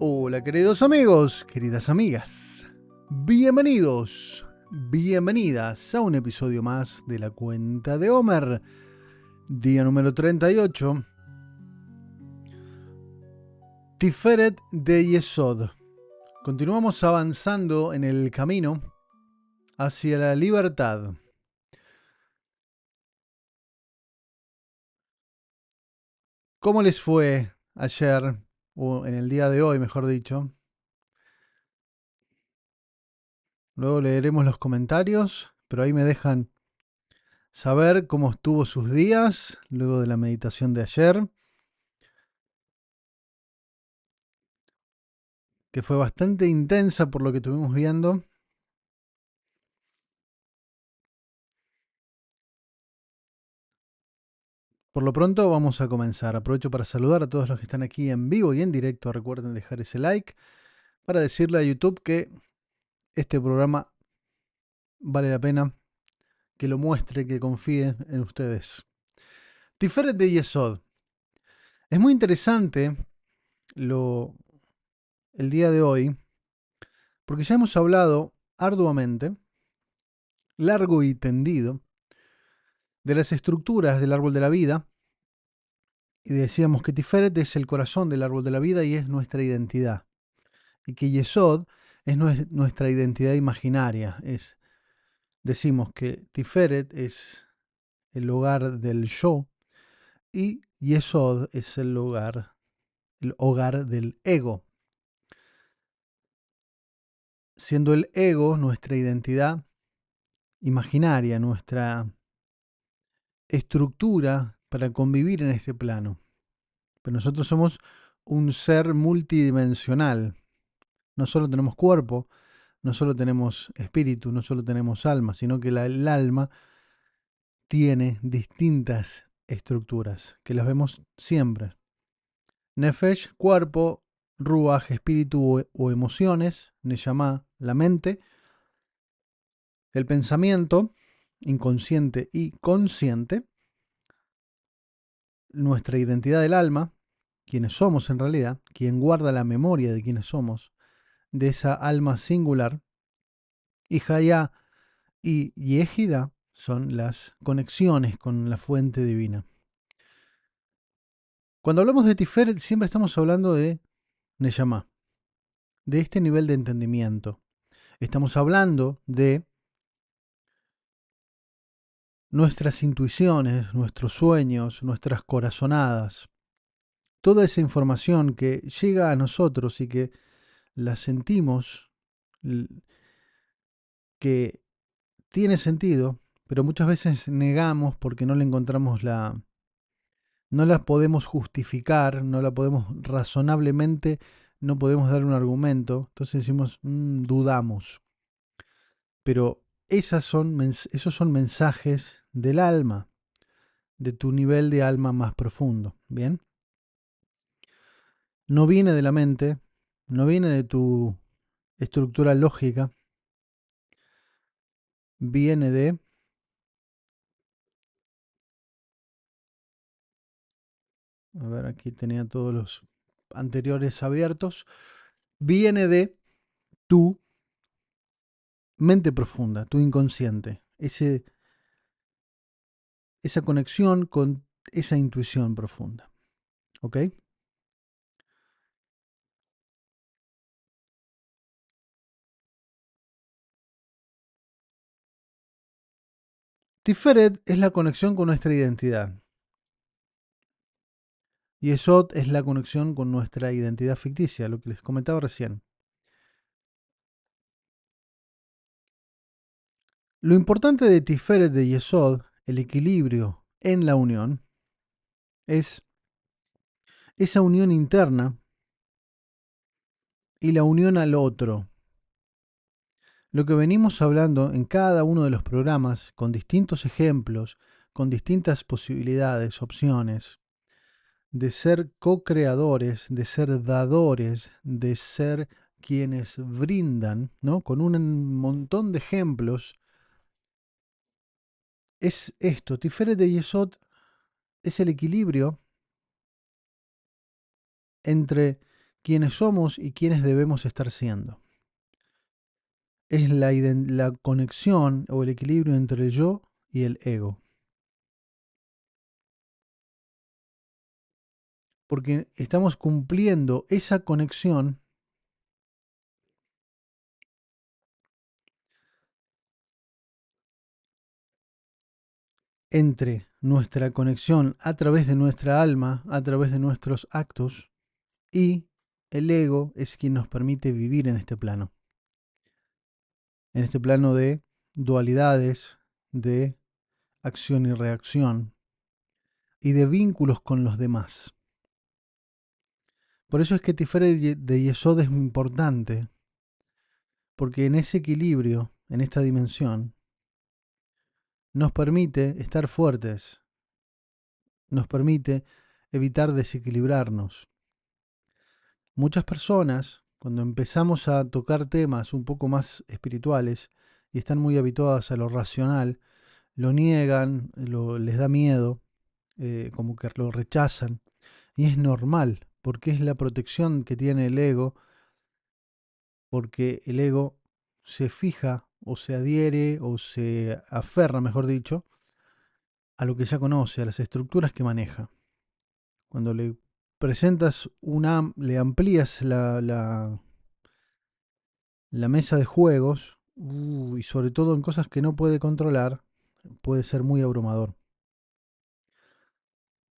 Hola queridos amigos, queridas amigas, bienvenidos, bienvenidas a un episodio más de la cuenta de Homer, día número 38, Tiferet de Yesod. Continuamos avanzando en el camino hacia la libertad. ¿Cómo les fue ayer, o en el día de hoy, mejor dicho? Luego leeremos los comentarios, pero ahí me dejan saber cómo estuvo sus días luego de la meditación de ayer, que fue bastante intensa por lo que estuvimos viendo. Por lo pronto vamos a comenzar. Aprovecho para saludar a todos los que están aquí en vivo y en directo. Recuerden dejar ese like para decirle a YouTube que este programa vale la pena, que lo muestre, que confíe en ustedes. Tiferet de Yesod. Es muy interesante el día de hoy, porque ya hemos hablado arduamente, largo y tendido, de las estructuras del árbol de la vida, y decíamos que Tiferet es el corazón del árbol de la vida y es nuestra identidad, y que Yesod es nuestra identidad imaginaria. Decimos que Tiferet es el hogar del yo y Yesod es el hogar del ego, siendo el ego nuestra identidad imaginaria, nuestra estructura para convivir en este plano. Pero nosotros somos un ser multidimensional. No solo tenemos cuerpo, no solo tenemos espíritu, no solo tenemos alma, sino que el alma tiene distintas estructuras, que las vemos siempre. Nefesh, cuerpo; Ruach, espíritu o emociones; Neshama, la mente; el pensamiento, inconsciente y consciente; nuestra identidad del alma, quienes somos en realidad, quien guarda la memoria de quienes somos, de esa alma singular; y Hayá y Yehida son las conexiones con la fuente divina. Cuando hablamos de Tiferet siempre estamos hablando de Neshama, de este nivel de entendimiento. Estamos hablando de nuestras intuiciones, nuestros sueños, nuestras corazonadas, toda esa información que llega a nosotros y que la sentimos, que tiene sentido, pero muchas veces negamos porque no le encontramos no la podemos justificar, no la podemos razonablemente, no podemos dar un argumento, entonces decimos, dudamos. Pero esos son mensajes del alma, de tu nivel de alma más profundo, ¿bien? No viene de la mente, no viene de tu estructura lógica, viene de... A ver, aquí tenía todos los anteriores abiertos. Viene de tu mente profunda, tu inconsciente, esa conexión con esa intuición profunda. ¿Ok? Tiferet es la conexión con nuestra identidad. Yesod es la conexión con nuestra identidad ficticia, lo que les comentaba recién. Lo importante de Tiferet de Yesod, el equilibrio en la unión, es esa unión interna y la unión al otro. Lo que venimos hablando en cada uno de los programas, con distintos ejemplos, con distintas posibilidades, opciones, de ser co-creadores, de ser dadores, de ser quienes brindan, ¿no? Con un montón de ejemplos, es esto. Tiferet de Yesod es el equilibrio entre quiénes somos y quiénes debemos estar siendo. Es la conexión o el equilibrio entre el yo y el ego. Porque estamos cumpliendo esa conexión entre nuestra conexión a través de nuestra alma, a través de nuestros actos, y el ego es quien nos permite vivir en este plano de dualidades, de acción y reacción, y de vínculos con los demás. Por eso es que Tiferet de Yesod es muy importante, porque en ese equilibrio, en esta dimensión, nos permite estar fuertes, nos permite evitar desequilibrarnos. Muchas personas, cuando empezamos a tocar temas un poco más espirituales y están muy habituadas a lo racional, lo niegan, les da miedo, como que lo rechazan. Y es normal, porque es la protección que tiene el ego, porque el ego se fija o se adhiere o se aferra, mejor dicho, a lo que ya conoce, a las estructuras que maneja. Cuando le presentas le amplías la mesa de juegos, y sobre todo en cosas que no puede controlar, puede ser muy abrumador.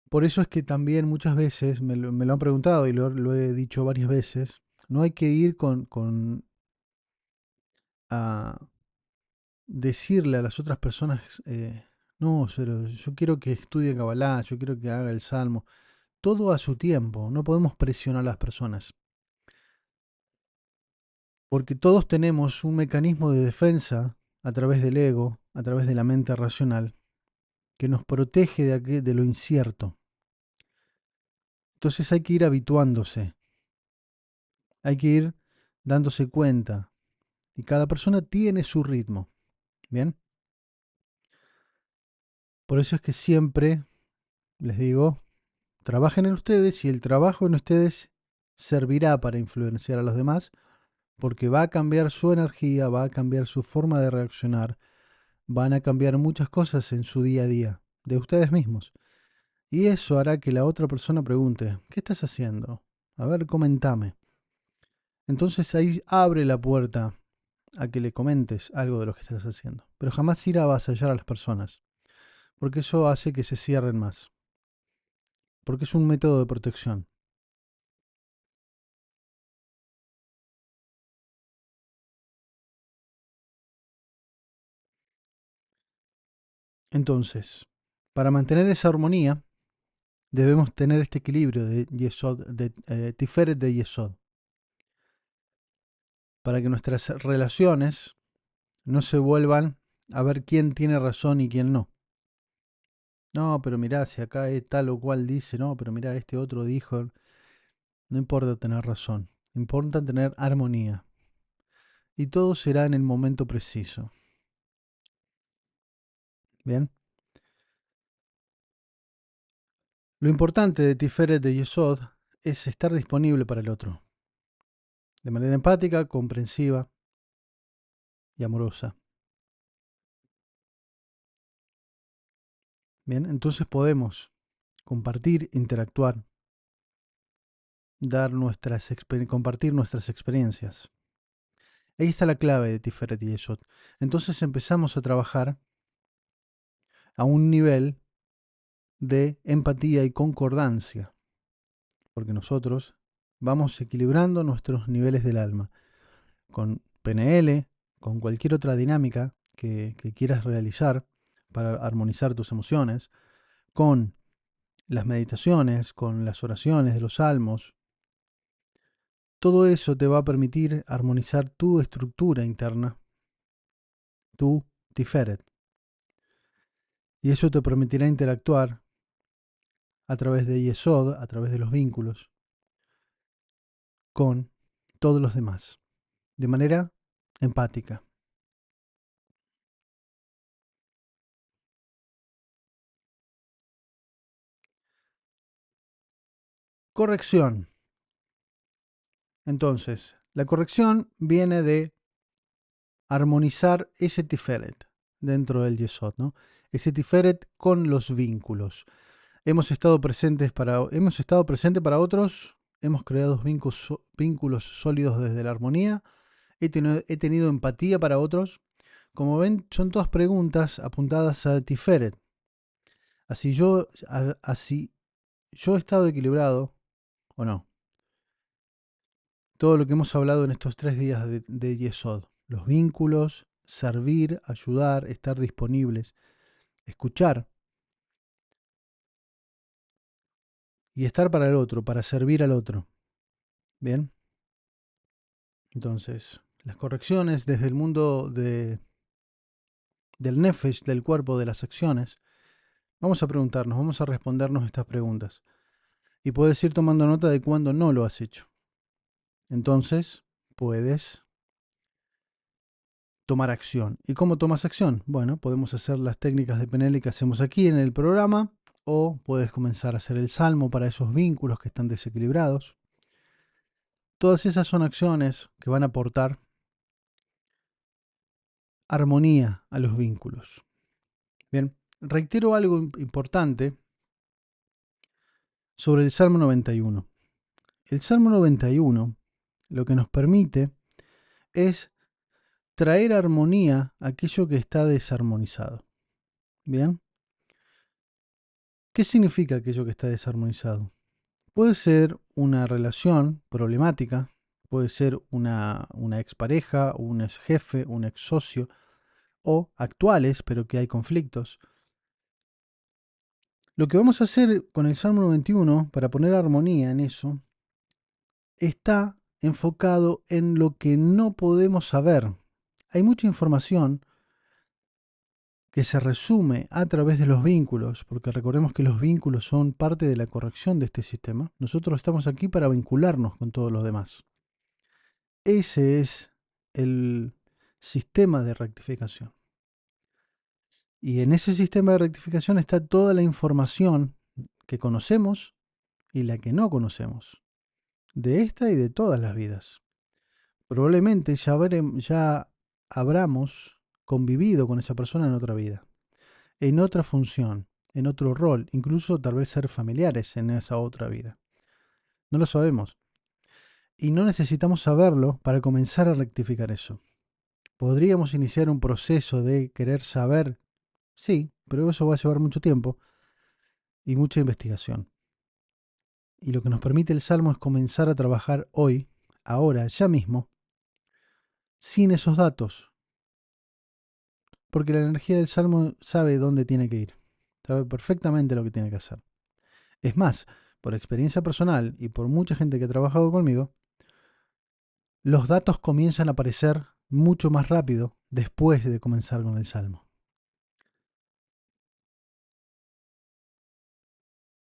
Por eso es que también muchas veces me lo han preguntado y lo he dicho varias veces, no hay que ir con a decirle a las otras personas, no, pero yo quiero que estudie Kabbalah, yo quiero que haga el Salmo, todo a su tiempo, no podemos presionar a las personas, porque todos tenemos un mecanismo de defensa a través del ego, a través de la mente racional, que nos protege de lo incierto. Entonces hay que ir habituándose, hay que ir dándose cuenta, y cada persona tiene su ritmo, ¿bien? Por eso es que siempre les digo, trabajen en ustedes y el trabajo en ustedes servirá para influenciar a los demás, porque va a cambiar su energía, va a cambiar su forma de reaccionar, van a cambiar muchas cosas en su día a día, de ustedes mismos. Y eso hará que la otra persona pregunte, ¿qué estás haciendo? A ver, comentame. Entonces ahí abre la puerta a que le comentes algo de lo que estás haciendo. Pero jamás ir a avasallar a las personas, porque eso hace que se cierren más. Porque es un método de protección. Entonces, para mantener esa armonía, debemos tener este equilibrio de Yesod, de Tiferet de Yesod, para que nuestras relaciones no se vuelvan a ver quién tiene razón y quién no. No, pero mirá, si acá es tal o cual dice, no, pero mirá, este otro dijo. No importa tener razón, importa tener armonía. Y todo será en el momento preciso. Bien. Lo importante de Tiferet de Yesod es estar disponible para el otro, de manera empática, comprensiva y amorosa. Bien, entonces podemos compartir, interactuar, compartir nuestras experiencias. Ahí está la clave de Tiferet y Yesod. Entonces empezamos a trabajar a un nivel de empatía y concordancia, porque nosotros vamos equilibrando nuestros niveles del alma con PNL, con cualquier otra dinámica que quieras realizar para armonizar tus emociones, con las meditaciones, con las oraciones de los salmos. Todo eso te va a permitir armonizar tu estructura interna, tu Tiferet. Y eso te permitirá interactuar a través de Yesod, a través de los vínculos, con todos los demás, de manera empática. Corrección. Entonces, la corrección viene de armonizar ese tiferet dentro del yesod, ¿no? Ese tiferet con los vínculos. Hemos estado presentes para otros, hemos creado vínculos sólidos desde la armonía, he tenido empatía para otros. Como ven, son todas preguntas apuntadas a tiferet. Así yo he estado equilibrado o no. Todo lo que hemos hablado en estos 3 días de Yesod, los vínculos, servir, ayudar, estar disponibles, escuchar y estar para el otro, para servir al otro. Bien, entonces, las correcciones desde el mundo del nefesh, del cuerpo, de las acciones, vamos a preguntarnos, vamos a respondernos estas preguntas. Y puedes ir tomando nota de cuándo no lo has hecho. Entonces, puedes tomar acción. ¿Y cómo tomas acción? Bueno, podemos hacer las técnicas de PNL que hacemos aquí en el programa, o puedes comenzar a hacer el salmo para esos vínculos que están desequilibrados. Todas esas son acciones que van a aportar armonía a los vínculos. Bien, reitero algo importante sobre el Salmo 91. El Salmo 91 lo que nos permite es traer armonía a aquello que está desarmonizado. Bien, ¿qué significa aquello que está desarmonizado? Puede ser una relación problemática, puede ser una expareja, un ex jefe, un ex socio, o actuales, pero que hay conflictos. Lo que vamos a hacer con el Salmo 91 para poner armonía en eso está enfocado en lo que no podemos saber. Hay mucha información que se resume a través de los vínculos, porque recordemos que los vínculos son parte de la corrección de este sistema. Nosotros estamos aquí para vincularnos con todos los demás. Ese es el sistema de rectificación. Y en ese sistema de rectificación está toda la información que conocemos y la que no conocemos, de esta y de todas las vidas. Probablemente ya habramos convivido con esa persona en otra vida, en otra función, en otro rol, incluso tal vez ser familiares en esa otra vida. No lo sabemos. Y no necesitamos saberlo para comenzar a rectificar eso. Podríamos iniciar un proceso de querer saber, sí, pero eso va a llevar mucho tiempo y mucha investigación. Y lo que nos permite el Salmo es comenzar a trabajar hoy, ahora, ya mismo, sin esos datos. Porque la energía del Salmo sabe dónde tiene que ir, sabe perfectamente lo que tiene que hacer. Es más, por experiencia personal y por mucha gente que ha trabajado conmigo, los datos comienzan a aparecer mucho más rápido después de comenzar con el Salmo.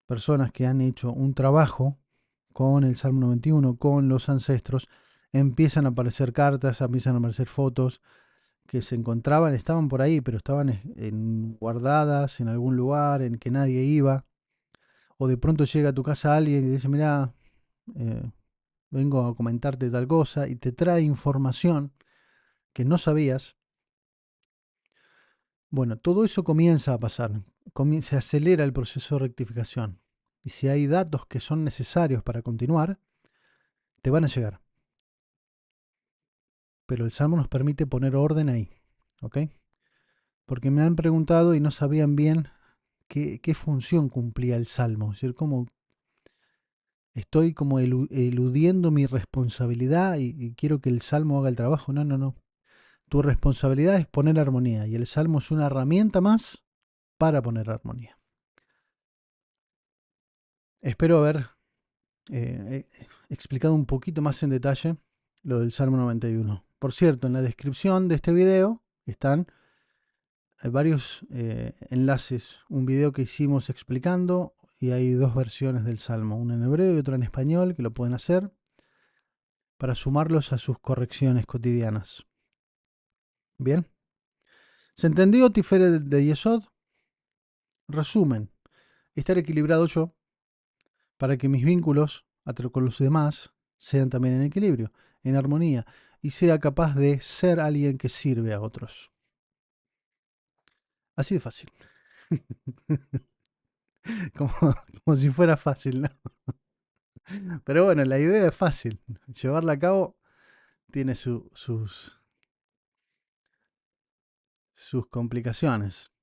Personas que han hecho un trabajo con el Salmo 91, con los ancestros, empiezan a aparecer cartas, empiezan a aparecer fotos que se encontraban, estaban por ahí, pero estaban guardadas en algún lugar en que nadie iba. O de pronto llega a tu casa alguien y dice, mira, vengo a comentarte tal cosa, y te trae información que no sabías. Bueno, todo eso comienza a pasar, se acelera el proceso de rectificación. Y si hay datos que son necesarios para continuar, te van a llegar. Pero el Salmo nos permite poner orden ahí, ¿ok? Porque me han preguntado y no sabían bien qué función cumplía el Salmo. Es decir, cómo estoy como eludiendo mi responsabilidad y quiero que el Salmo haga el trabajo. No, no, no. Tu responsabilidad es poner armonía y el Salmo es una herramienta más para poner armonía. Espero haber explicado un poquito más en detalle lo del Salmo 91. Por cierto, en la descripción de este video hay varios enlaces, un video que hicimos explicando, y hay 2 versiones del Salmo, una en hebreo y otra en español, que lo pueden hacer para sumarlos a sus correcciones cotidianas. Bien, ¿se entendió Tiferet de Yesod? Resumen, estar equilibrado yo para que mis vínculos con los demás sean también en equilibrio, en armonía, y sea capaz de ser alguien que sirve a otros. Así de fácil. como, como si fuera fácil, ¿no? Pero bueno, la idea es fácil. Llevarla a cabo tiene sus complicaciones.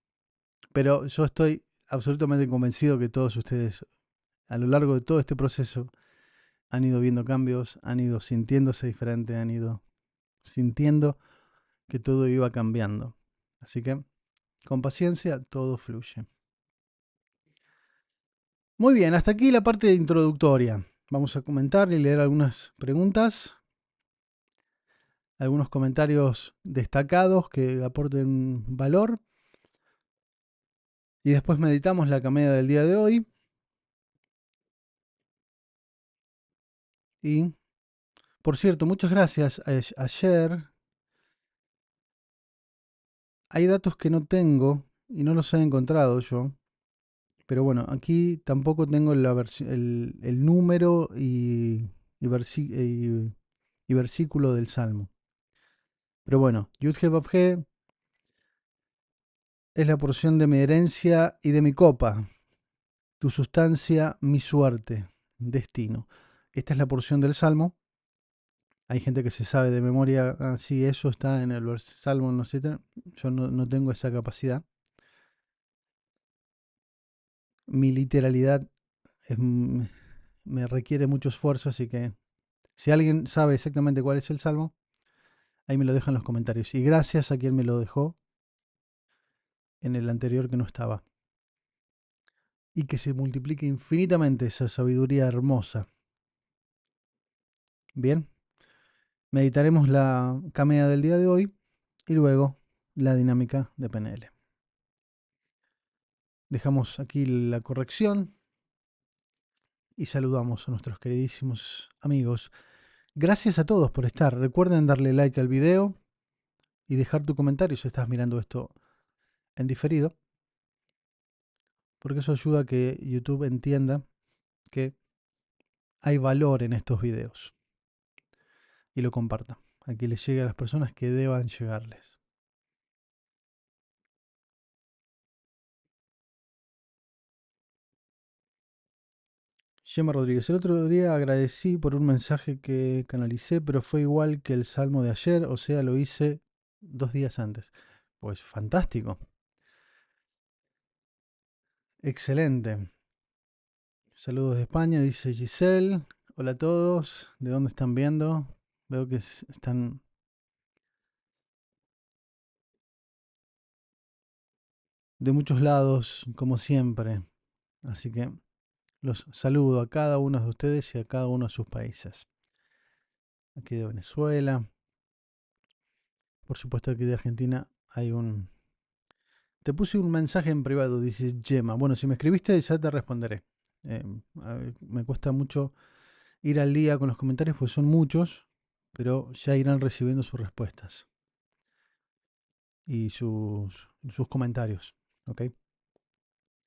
Pero yo estoy absolutamente convencido que todos ustedes, a lo largo de todo este proceso, han ido viendo cambios, han ido sintiéndose diferente, han ido sintiendo que todo iba cambiando. Así que, con paciencia, todo fluye. Muy bien, hasta aquí la parte introductoria. Vamos a comentar y leer algunas preguntas, algunos comentarios destacados que aporten valor. Y después meditamos la comida del día de hoy. Y, por cierto, muchas gracias. Ayer hay datos que no tengo y no los he encontrado yo. Pero bueno, aquí tampoco tengo el número y versículo del Salmo. Pero bueno, Yud He Vav He es la porción de mi herencia y de mi copa, tu sustancia, mi suerte, destino. Esta es la porción del Salmo. Hay gente que se sabe de memoria, sí, eso está en el Salmo, no sé, yo no tengo esa capacidad. Mi literalidad me requiere mucho esfuerzo, así que si alguien sabe exactamente cuál es el Salmo, ahí me lo deja en los comentarios. Y gracias a quien me lo dejó en el anterior que no estaba. Y que se multiplique infinitamente esa sabiduría hermosa. Bien, meditaremos la camea del día de hoy y luego la dinámica de PNL. Dejamos aquí la corrección y saludamos a nuestros queridísimos amigos. Gracias a todos por estar. Recuerden darle like al video y dejar tu comentario si estás mirando esto en diferido, porque eso ayuda a que YouTube entienda que hay valor en estos videos y lo comparta, a que les llegue a las personas que deban llegarles. Gemma Rodríguez, el otro día agradecí por un mensaje que canalicé, pero fue igual que el salmo de ayer, o sea, lo hice 2 días antes. Pues fantástico. Excelente. Saludos de España, dice Giselle. Hola a todos. ¿De dónde están viendo? Veo que están de muchos lados, como siempre. Así que los saludo a cada uno de ustedes y a cada uno de sus países. Aquí de Venezuela. Por supuesto, aquí de Argentina hay un... Te puse un mensaje en privado, dice Gemma. Bueno, si me escribiste ya te responderé. Me cuesta mucho ir al día con los comentarios, pues son muchos, pero ya irán recibiendo sus respuestas y sus comentarios. ¿Ok?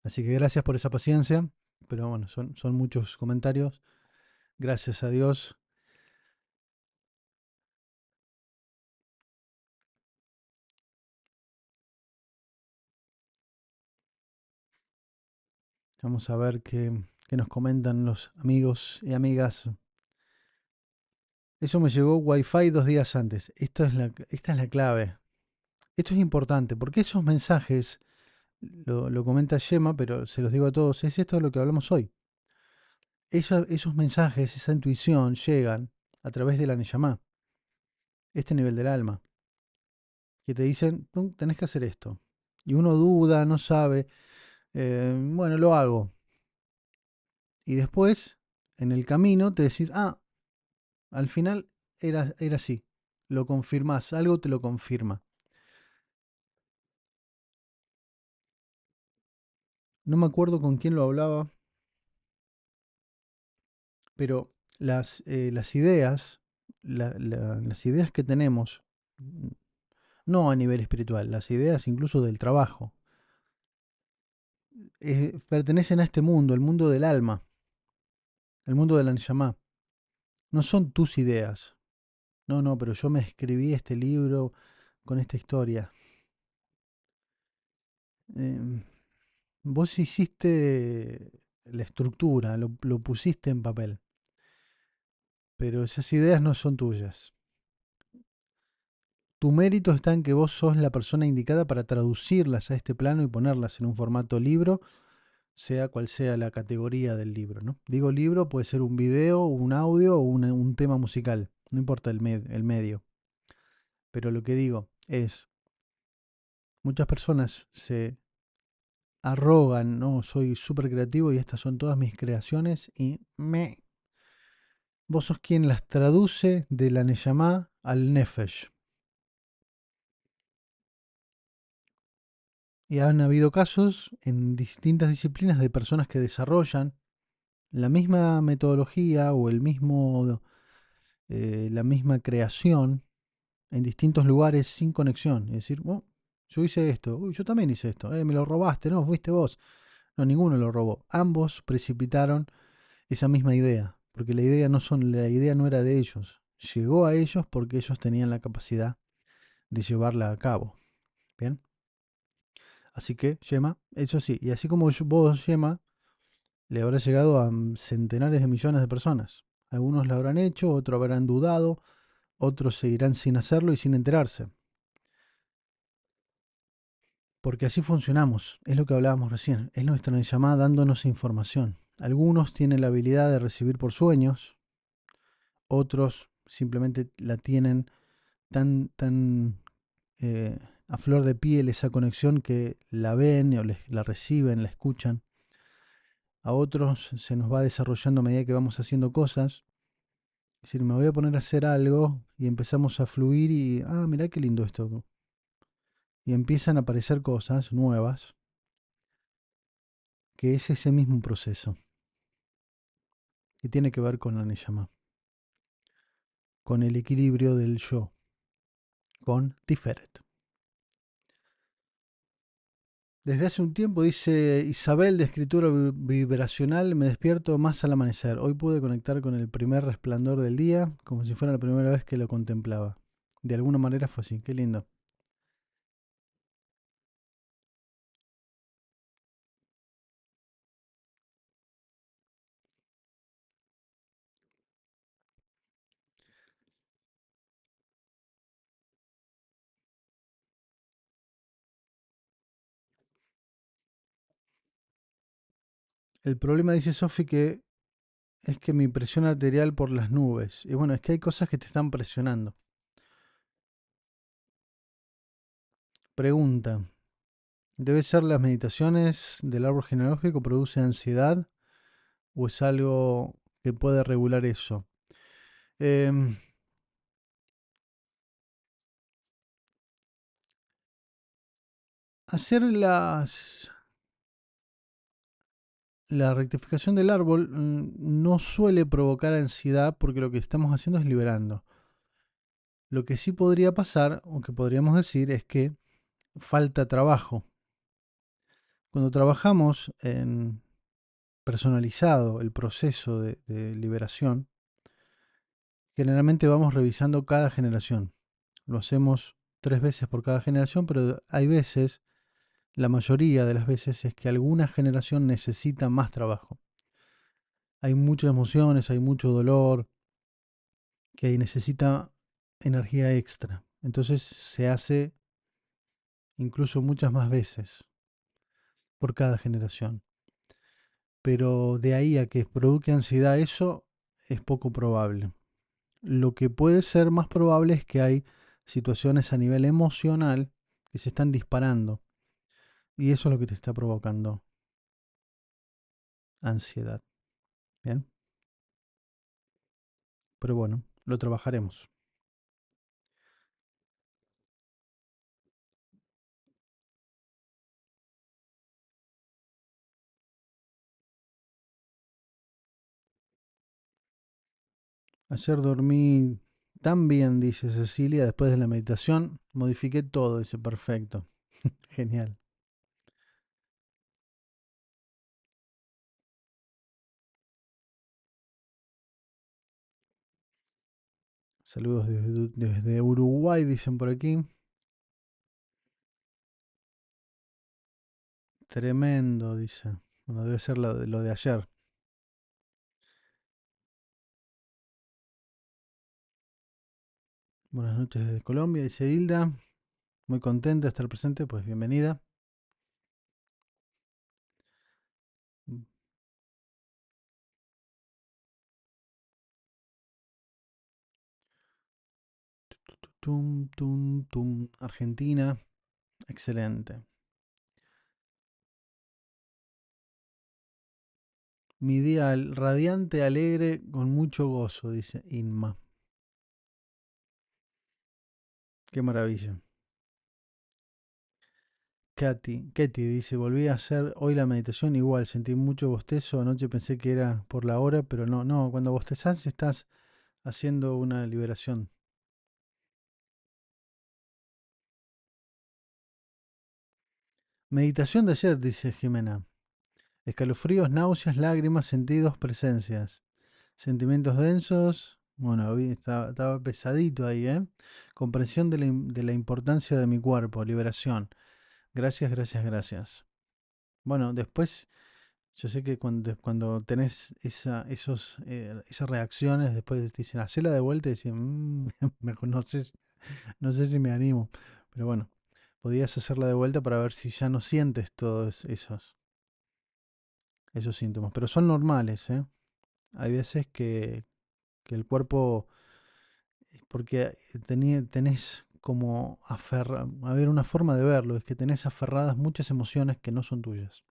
Así que gracias por esa paciencia, pero bueno, son muchos comentarios. Gracias a Dios. Vamos a ver qué nos comentan los amigos y amigas. Eso me llegó Wi-Fi 2 días antes. Esta es la clave. Esto es importante porque esos mensajes, lo comenta Gemma, pero se los digo a todos, es esto de lo que hablamos hoy. Esos mensajes, esa intuición llegan a través de la Neyamá, este nivel del alma, que te dicen, tú tenés que hacer esto. Y uno duda, no sabe, bueno, lo hago. Y después, en el camino, te decís, al final era así. Lo confirmás, algo te lo confirma. No me acuerdo con quién lo hablaba, pero las ideas, las ideas que tenemos, no a nivel espiritual, las ideas incluso del trabajo, pertenecen a este mundo, el mundo del alma, el mundo de la Neshama. No son tus ideas. No, no, pero yo me escribí este libro con esta historia. Em, Vos hiciste la estructura, lo pusiste en papel, pero esas ideas no son tuyas. Tu mérito está en que vos sos la persona indicada para traducirlas a este plano y ponerlas en un formato libro, sea cual sea la categoría del libro, ¿no? Digo libro, puede ser un video, un audio o un tema musical, no importa el medio. Pero lo que digo es, muchas personas se arrogan, no, soy súper creativo y estas son todas mis creaciones y vos sos quien las traduce de la Neyamá al Nefesh. Y han habido casos en distintas disciplinas de personas que desarrollan la misma metodología o la misma creación en distintos lugares sin conexión. Es decir, "Oh, yo hice esto, uy, yo también hice esto, me lo robaste, no, fuiste vos. No, ninguno lo robó. Ambos precipitaron esa misma idea, porque la idea no era de ellos. Llegó a ellos porque ellos tenían la capacidad de llevarla a cabo. Bien. Así que, Yema, eso sí, y así como vos, Yema, le habrá llegado a centenares de millones de personas. Algunos lo habrán hecho, otros habrán dudado, otros seguirán sin hacerlo y sin enterarse. Porque así funcionamos, es lo que hablábamos recién, es nuestra llamada dándonos información. Algunos tienen la habilidad de recibir por sueños, otros simplemente la tienen tan eh, a flor de piel esa conexión que la ven o la reciben, la escuchan. A otros se nos va desarrollando a medida que vamos haciendo cosas. Es decir, me voy a poner a hacer algo y empezamos a fluir y, mirá qué lindo esto. Y empiezan a aparecer cosas nuevas, que es ese mismo proceso, que tiene que ver con la Neyama, con el equilibrio del yo, con Tiferet. Desde hace un tiempo, dice Isabel de escritura vibracional, me despierto más al amanecer. Hoy pude conectar con el primer resplandor del día, como si fuera la primera vez que lo contemplaba. De alguna manera fue así, qué lindo. El problema, dice Sofi, que es que mi presión arterial por las nubes. Y bueno, es que hay cosas que te están presionando. Pregunta, ¿debe ser las meditaciones del árbol genealógico produce ansiedad o es algo que puede regular eso? Em, Hacer la rectificación del árbol no suele provocar ansiedad porque lo que estamos haciendo es liberando. Lo que sí podría pasar, o que podríamos decir, es que falta trabajo. Cuando trabajamos en personalizado el proceso de liberación, generalmente vamos revisando cada generación. Lo hacemos 3 veces por cada generación, pero hay veces, la mayoría de las veces, es que alguna generación necesita más trabajo. Hay muchas emociones, hay mucho dolor, que ahí necesita energía extra. Entonces se hace incluso muchas más veces por cada generación. Pero de ahí a que produzca ansiedad eso es poco probable. Lo que puede ser más probable es que hay situaciones a nivel emocional que se están disparando y eso es lo que te está provocando ansiedad. Bien, pero bueno, lo trabajaremos. Ayer dormí tan bien, dice Cecilia, después de la meditación, modifiqué todo, dice perfecto. Genial. Saludos desde Uruguay, dicen por aquí. Tremendo, dice. Bueno, debe ser lo de ayer. Buenas noches desde Colombia, dice Hilda. Muy contenta de estar presente, pues bienvenida. Tum, tum, tum. Argentina, excelente. Mi día radiante, alegre, con mucho gozo, dice Inma. Qué maravilla. Katy dice, volví a hacer hoy la meditación igual, sentí mucho bostezo, anoche pensé que era por la hora, pero no, cuando bostezás estás haciendo una liberación. Meditación de ayer, dice Jimena. Escalofríos, náuseas, lágrimas, sentidos, presencias. Sentimientos densos. Bueno, estaba pesadito ahí, ¿eh? Comprensión de la importancia de mi cuerpo, liberación. Gracias, gracias, gracias. Bueno, después, yo sé que cuando tenés esas reacciones, después te dicen, hacela de vuelta y dicen, mejor no sé si me animo. Pero bueno, podías hacerla de vuelta para ver si ya no sientes todos esos síntomas. Pero son normales, ¿eh? Hay veces que el cuerpo, porque tenés como a ver, una forma de verlo, es que tenés aferradas muchas emociones que no son tuyas.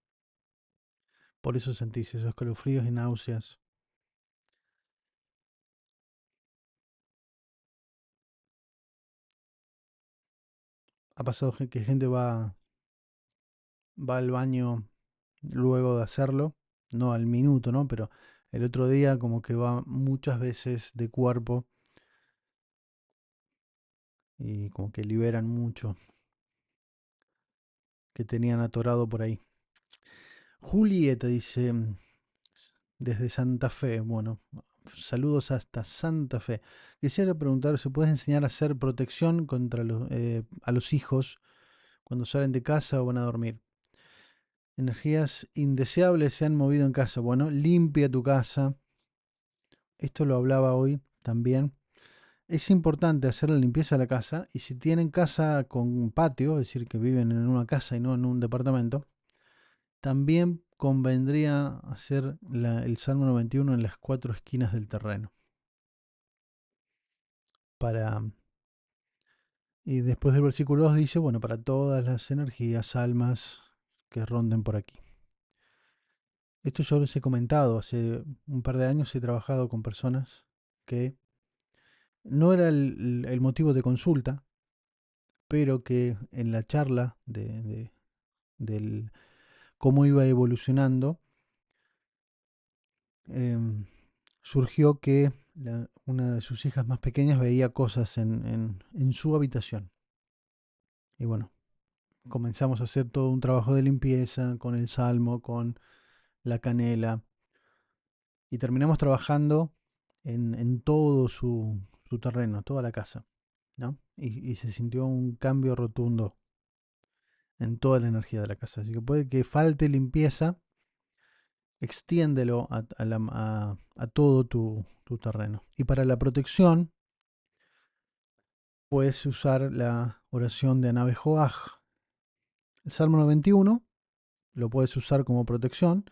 Por eso sentís esos escalofríos y náuseas. Ha pasado que gente va al baño luego de hacerlo, no al minuto, ¿no? Pero el otro día como que va muchas veces de cuerpo y como que liberan mucho que tenían atorado por ahí. Julieta dice, desde Santa Fe, bueno, saludos hasta Santa Fe. Quisiera preguntar si puedes enseñar a hacer protección contra a los hijos cuando salen de casa o van a dormir. Energías indeseables se han movido en casa. Bueno, limpia tu casa. Esto lo hablaba hoy también. Es importante hacer la limpieza de la casa y si tienen casa con patio, es decir, que viven en una casa y no en un departamento, también convendría hacer el Salmo 91 en las cuatro esquinas del terreno. Para, y después del versículo 2 dice, bueno, para todas las energías, almas que ronden por aquí. Esto yo les he comentado, hace un par de años he trabajado con personas que no era el motivo de consulta, pero que en la charla del cómo iba evolucionando, em, surgió que una de sus hijas más pequeñas veía cosas en su habitación. Y bueno, comenzamos a hacer todo un trabajo de limpieza con el salmo, con la canela, y terminamos trabajando en todo su terreno, toda la casa, ¿no? Y se sintió un cambio rotundo en toda la energía de la casa. Así que puede que falte limpieza, extiéndelo a todo tu terreno. Y para la protección, puedes usar la oración de Anabe Joach. El Salmo 91 lo puedes usar como protección,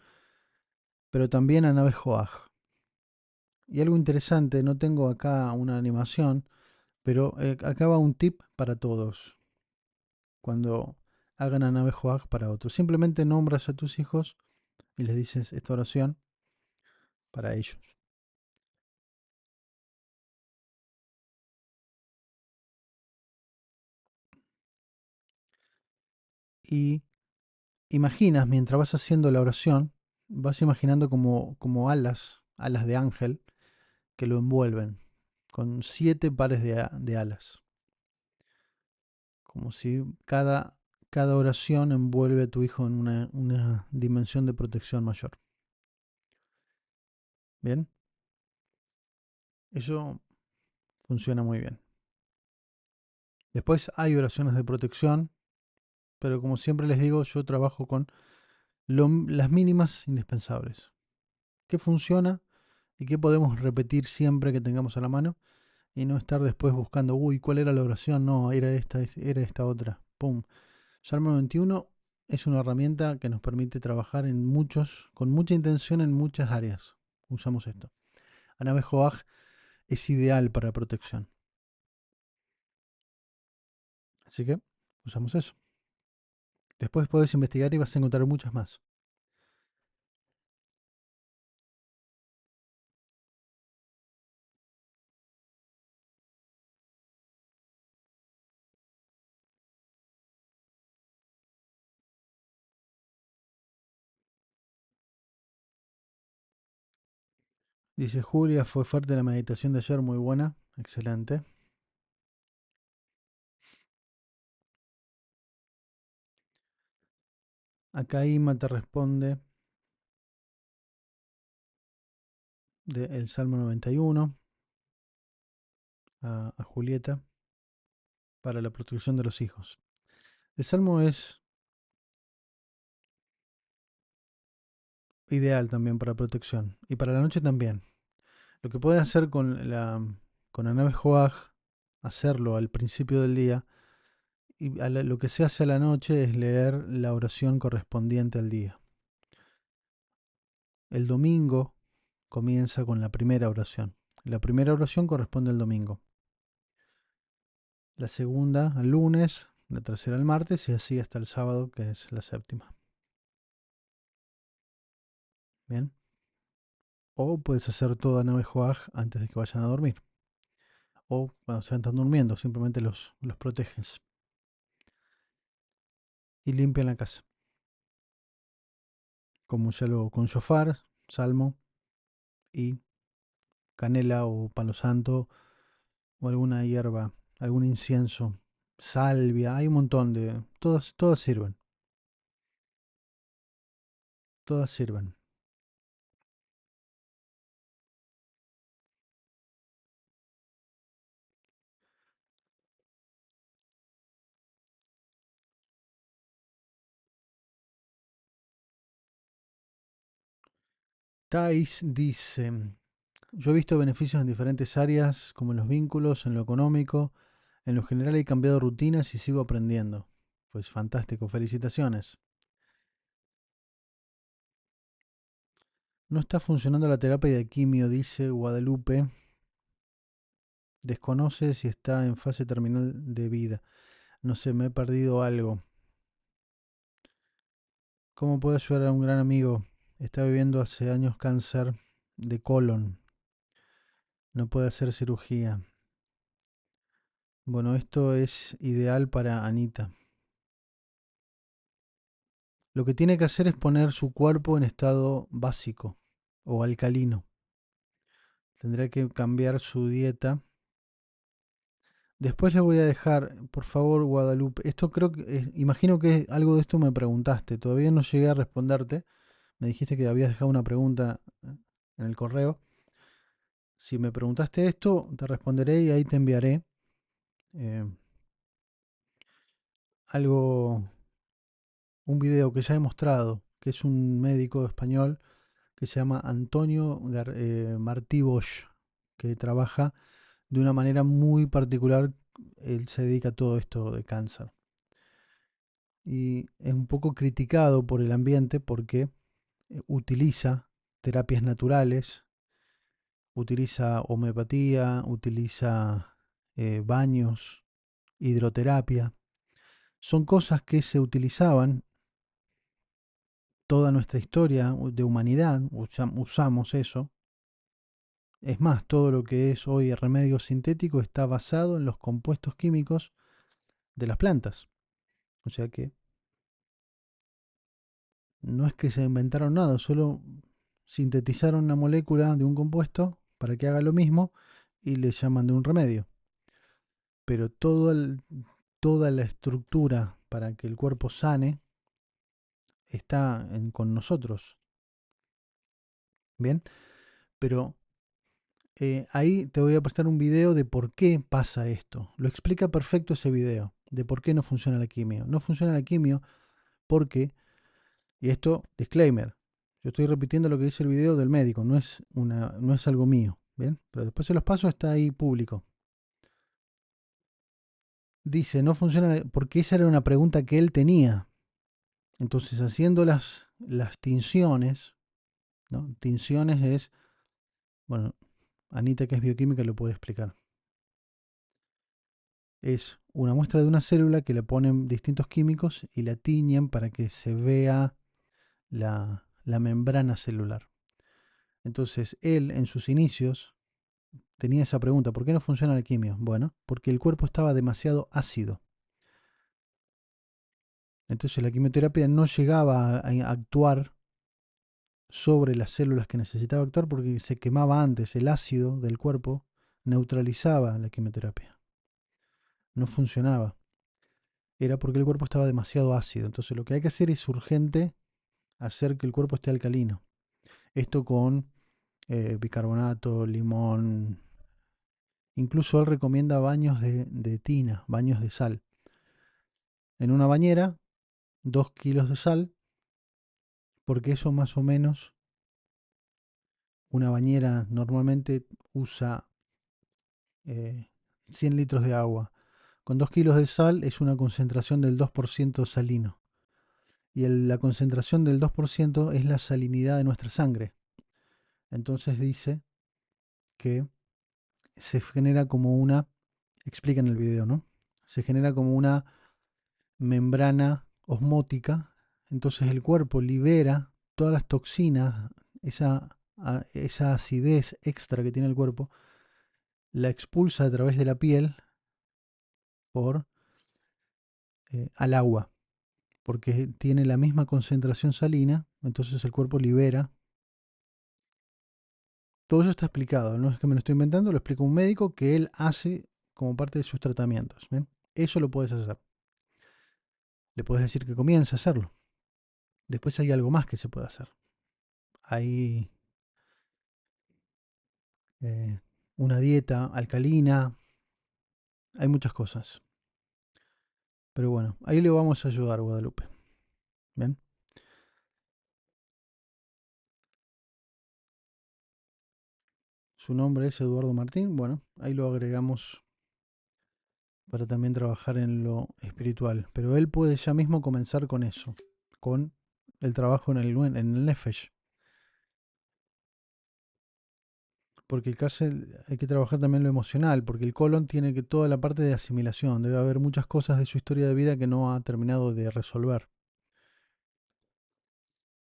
pero también Anabe Joach. Y algo interesante, no tengo acá una animación, pero acá va un tip para todos. Cuando hagan Anabe Joach para otros, simplemente nombras a tus hijos y les dices esta oración para ellos. Y imaginas, mientras vas haciendo la oración, vas imaginando como alas de ángel que lo envuelven, con 7 pares de alas. Como si cada oración envuelve a tu hijo en una dimensión de protección mayor. Bien, eso Funciona muy bien. Después hay oraciones de protección, pero como siempre les digo, yo trabajo con las mínimas indispensables. ¿Qué funciona y qué podemos repetir siempre que tengamos a la mano? Y no estar después buscando, uy, ¿cuál era la oración? No, era esta otra. Pum. Salmo 91 es una herramienta que nos permite trabajar con mucha intención en muchas áreas. Usamos esto. Anabe Joach es ideal para protección. Así que usamos eso. Después podés investigar y vas a encontrar muchas más. Dice Julia, fue fuerte la meditación de ayer, muy buena, excelente. Acá Ima te responde del Salmo 91 a Julieta para la protección de los hijos. El Salmo es ideal también para protección y para la noche también. Lo que puedes hacer con Anabe Joach, hacerlo al principio del día, y lo que se hace a la noche es leer la oración correspondiente al día. El domingo comienza con la primera oración. La primera oración corresponde al domingo. La segunda al lunes, la tercera al martes y así hasta el sábado, que es la séptima. Bien. O puedes hacer todo Anabe Joach antes de que vayan a dormir. O cuando se están durmiendo, simplemente los proteges. Y limpian la casa. Como ya lo con shofar, salmo y canela o palo santo o alguna hierba, algún incienso, salvia, hay un montón de... Todas sirven, todas sirven. Thais dice, yo he visto beneficios en diferentes áreas, como en los vínculos, en lo económico, en lo general he cambiado rutinas y sigo aprendiendo. Pues fantástico, felicitaciones. No está funcionando la terapia de quimio, dice Guadalupe. Desconoce si está en fase terminal de vida. No sé, me he perdido algo. ¿Cómo puedo ayudar a un gran amigo? Está viviendo hace años cáncer de colon. No puede hacer cirugía. Bueno, esto es ideal para Anita. Lo que tiene que hacer es poner su cuerpo en estado básico o alcalino. Tendrá que cambiar su dieta. Después le voy a dejar, por favor, Guadalupe. Esto creo que, imagino que algo de esto me preguntaste. Todavía no llegué a responderte. Me dijiste que habías dejado una pregunta en el correo. Si me preguntaste esto, te responderé y ahí te enviaré eh, algo, un video que ya he mostrado, que es un médico español que se llama Antonio Martí Bosch, que trabaja de una manera muy particular. Él se dedica a todo esto de cáncer. Y es un poco criticado por el ambiente porque utiliza terapias naturales, utiliza homeopatía, utiliza baños, hidroterapia. Son cosas que se utilizaban toda nuestra historia de humanidad, usamos eso. Es más, todo lo que es hoy remedio sintético está basado en los compuestos químicos de las plantas. O sea que no es que se inventaron nada, solo sintetizaron una molécula de un compuesto para que haga lo mismo y le llaman de un remedio. Pero toda la estructura para que el cuerpo sane está con nosotros. Bien, pero ahí te voy a prestar un video de por qué pasa esto. Lo explica perfecto ese video, de por qué no funciona la quimio. No funciona la quimio porque, y esto, disclaimer, yo estoy repitiendo lo que dice el video del médico, no es algo mío, ¿bien? Pero después se los paso, está ahí público. Dice, no funciona porque esa era una pregunta que él tenía. Entonces, haciendo las tinciones, ¿no? Tinciones es, bueno, Anita, que es bioquímica, lo puede explicar. Es una muestra de una célula que le ponen distintos químicos y la tiñen para que se vea la membrana celular. Entonces, él en sus inicios tenía esa pregunta, ¿por qué no funciona la quimio? Bueno, porque el cuerpo estaba demasiado ácido. Entonces la quimioterapia no llegaba a actuar sobre las células que necesitaba actuar porque se quemaba antes. El ácido del cuerpo neutralizaba la quimioterapia. No funcionaba. Era porque el cuerpo estaba demasiado ácido. Entonces lo que hay que hacer es urgente hacer que el cuerpo esté alcalino. Esto con bicarbonato, limón. Incluso él recomienda baños de tina, baños de sal. En una bañera, 2 kilos de sal, porque eso más o menos, una bañera normalmente usa 100 litros de agua. Con 2 kilos de sal es una concentración del 2% salino. Y la concentración del 2% es la salinidad de nuestra sangre. Entonces dice que se genera como una, explica en el video, ¿no? Se genera como una membrana osmótica. Entonces el cuerpo libera todas las toxinas, esa acidez extra que tiene el cuerpo, la expulsa a través de la piel por al agua, porque tiene la misma concentración salina, entonces el cuerpo libera. Todo eso está explicado, no es que me lo estoy inventando, lo explica un médico que él hace como parte de sus tratamientos. ¿Bien? Eso lo puedes hacer. Le puedes decir que comience a hacerlo. Después hay algo más que se puede hacer. Hay eh, una dieta alcalina, hay muchas cosas. Pero bueno, ahí le vamos a ayudar, Guadalupe. ¿Bien? Su nombre es Eduardo Martín. Bueno, ahí lo agregamos para también trabajar en lo espiritual. Pero él puede ya mismo comenzar con eso, con el trabajo en el Nefesh. Porque el cárcel hay que trabajar también lo emocional, porque el colon tiene que toda la parte de asimilación. Debe haber muchas cosas de su historia de vida que no ha terminado de resolver.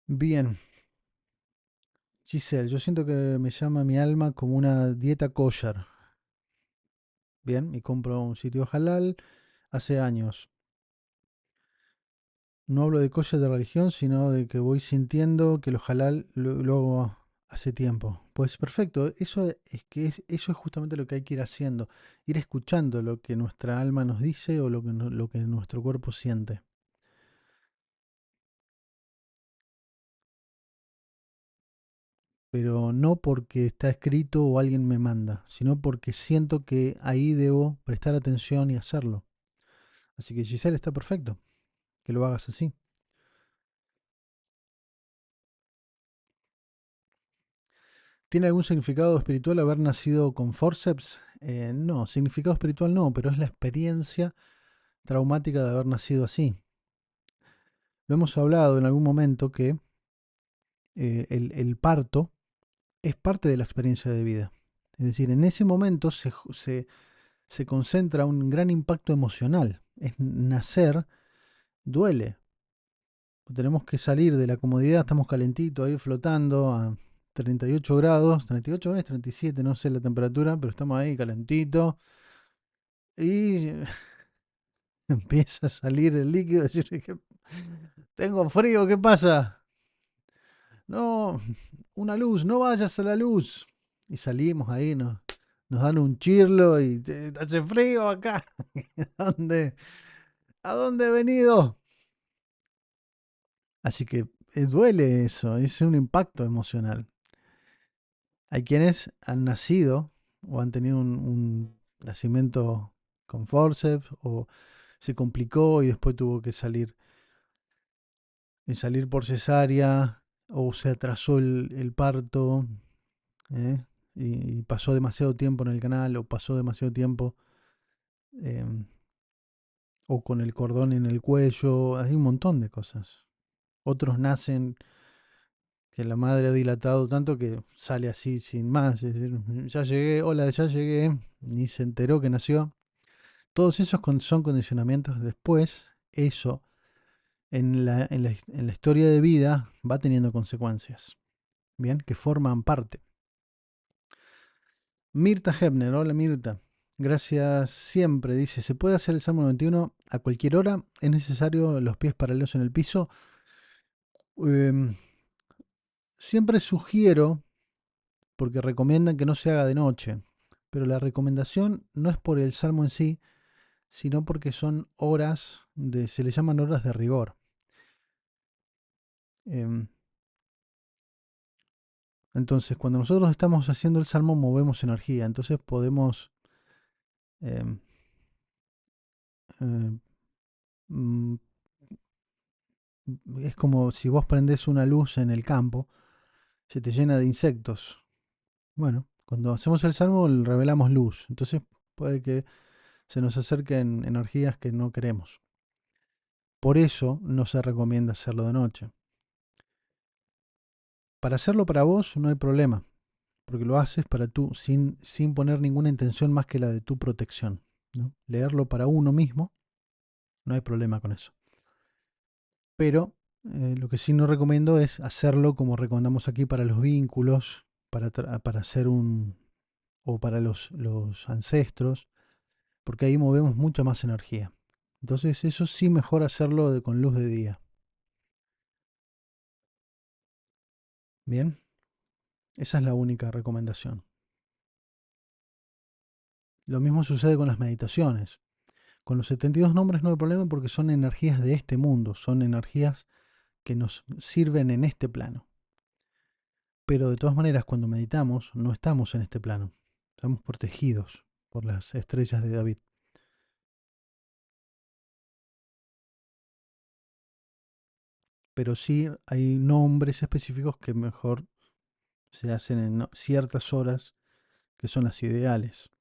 Bien, Giselle, yo siento que me llama mi alma como una dieta kosher. Bien, y compro un sitio halal hace años. No hablo de kosher de religión, sino de que voy sintiendo que lo halal lo hago hace tiempo. Pues perfecto, eso es justamente lo que hay que ir haciendo, ir escuchando lo que nuestra alma nos dice o lo que nuestro cuerpo siente. Pero no porque está escrito o alguien me manda, sino porque siento que ahí debo prestar atención y hacerlo. Así que Giselle, está perfecto que lo hagas así. ¿Tiene algún significado espiritual haber nacido con forceps? No, significado espiritual no, pero es la experiencia traumática de haber nacido así. Lo hemos hablado en algún momento que el parto es parte de la experiencia de vida. Es decir, en ese momento se concentra un gran impacto emocional. Es nacer, duele. Tenemos que salir de la comodidad, estamos calentitos ahí flotando a 38 grados, 38 es 37, no sé la temperatura, pero estamos ahí calentitos. Y empieza a salir el líquido, decir que tengo frío, ¿qué pasa? No, una luz, no vayas a la luz. Y salimos ahí, nos dan un chirlo y hace frío acá. ¿Dónde, ¿A dónde he venido? Así que duele eso, es un impacto emocional. Hay quienes han nacido o han tenido un nacimiento con forceps o se complicó y después tuvo que salir por cesárea o se atrasó el parto, ¿eh? Y pasó demasiado tiempo en el canal o pasó demasiado tiempo eh, o con el cordón en el cuello. Hay un montón de cosas. Otros nacen que la madre ha dilatado tanto que sale así sin más. Es decir, ya llegué, hola, ya llegué, ni se enteró que nació. Todos esos son condicionamientos. Después, eso en la historia de vida va teniendo consecuencias, ¿bien? Que forman parte. Mirta Hebner, hola Mirta. Gracias siempre, dice, ¿se puede hacer el Salmo 91 a cualquier hora? ¿Es necesario los pies paralelos en el piso? Em, Siempre sugiero, porque recomiendan que no se haga de noche, pero la recomendación no es por el Salmo en sí, sino porque son horas se le llaman horas de rigor. Em, entonces, cuando nosotros estamos haciendo el Salmo, movemos energía, entonces podemos... em, em, mm, es como si vos prendés una luz en el campo, se te llena de insectos. Bueno, cuando hacemos el salmo revelamos luz, entonces puede que se nos acerquen energías que no queremos. Por eso no se recomienda hacerlo de noche. Para hacerlo para vos no hay problema, porque lo haces para tú sin poner ninguna intención más que la de tu protección, ¿no? Leerlo para uno mismo, no hay problema con eso. Pero lo que sí no recomiendo es hacerlo como recomendamos aquí para los vínculos, para hacer o para los ancestros, porque ahí movemos mucha más energía. Entonces eso sí mejor hacerlo con luz de día. Bien, esa es la única recomendación. Lo mismo sucede con las meditaciones. Con los 72 nombres no hay problema porque son energías de este mundo, son energías que nos sirven en este plano. Pero de todas maneras, cuando meditamos, no estamos en este plano. Estamos protegidos por las estrellas de David. Pero sí hay nombres específicos que mejor se hacen en ciertas horas que son las ideales.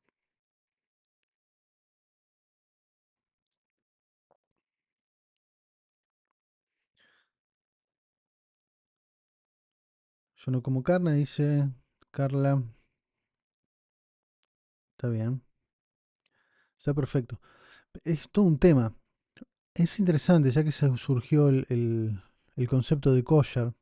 Yo no como carne, dice Carla. Está bien, está perfecto. Es todo un tema. Es interesante, ya que se surgió el concepto de kosher,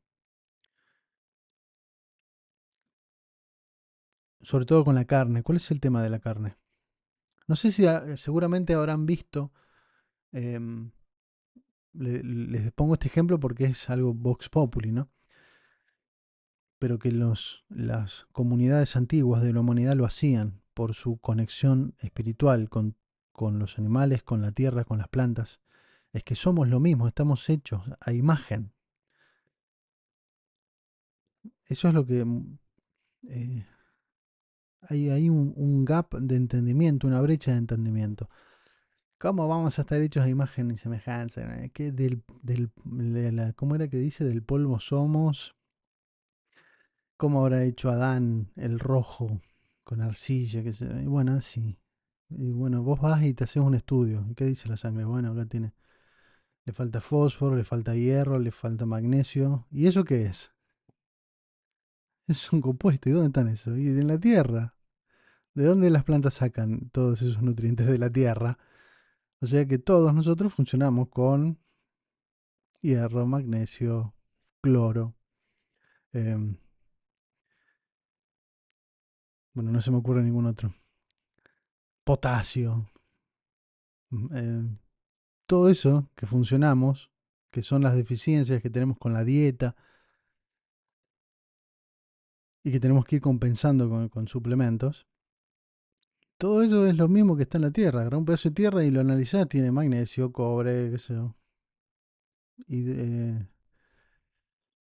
sobre todo con la carne. ¿Cuál es el tema de la carne? No sé si seguramente habrán visto, em, les pongo este ejemplo porque es algo Vox Populi, ¿no? Pero que las comunidades antiguas de la humanidad lo hacían por su conexión espiritual con los animales, con la tierra, con las plantas. Es que somos lo mismo, estamos hechos a imagen. Eso es lo que eh, hay un gap de entendimiento, una brecha de entendimiento. ¿Cómo vamos a estar hechos a imagen y semejanza? ¿Qué ¿Cómo era que dice? Del polvo somos. ¿Cómo habrá hecho Adán el rojo con arcilla? Y bueno, sí. Y bueno, vos vas y te haces un estudio. ¿Y qué dice la sangre? Bueno, acá tiene. Le falta fósforo, le falta hierro, le falta magnesio. ¿Y eso qué es? Es un compuesto. ¿Y dónde están eso? Y en la tierra. ¿De dónde las plantas sacan todos esos nutrientes de la tierra? O sea que todos nosotros funcionamos con hierro, magnesio, cloro. em, bueno, no se me ocurre ningún otro. Potasio. Todo eso que funcionamos, que son las deficiencias que tenemos con la dieta y que tenemos que ir compensando con suplementos, todo eso es lo mismo que está en la tierra. Agarrá un pedazo de tierra y lo analizás, tiene magnesio, cobre, qué sé yo, y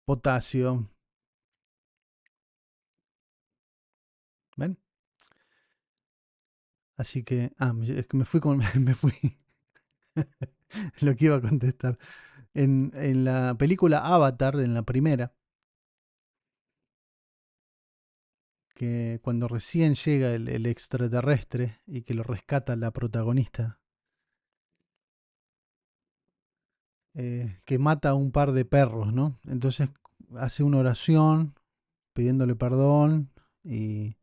potasio. Así que, es que me fui con, me fui lo que iba a contestar. En la película Avatar, en la primera, que cuando recién llega el extraterrestre y que lo rescata la protagonista, que mata a un par de perros, ¿no? Entonces hace una oración pidiéndole perdón y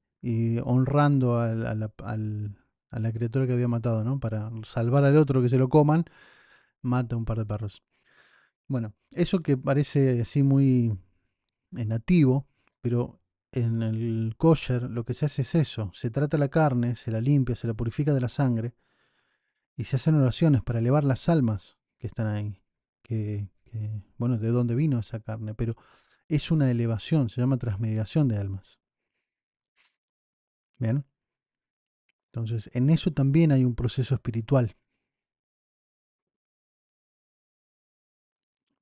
honrando a la criatura que había matado, ¿no? Para salvar al otro que se lo coman, mata a un par de perros. Bueno, eso que parece así muy nativo, pero en el kosher lo que se hace es eso, se trata la carne, se la limpia, se la purifica de la sangre y se hacen oraciones para elevar las almas que están ahí, bueno, de dónde vino esa carne, pero es una elevación, se llama transmigración de almas. Bien, entonces en eso también hay un proceso espiritual,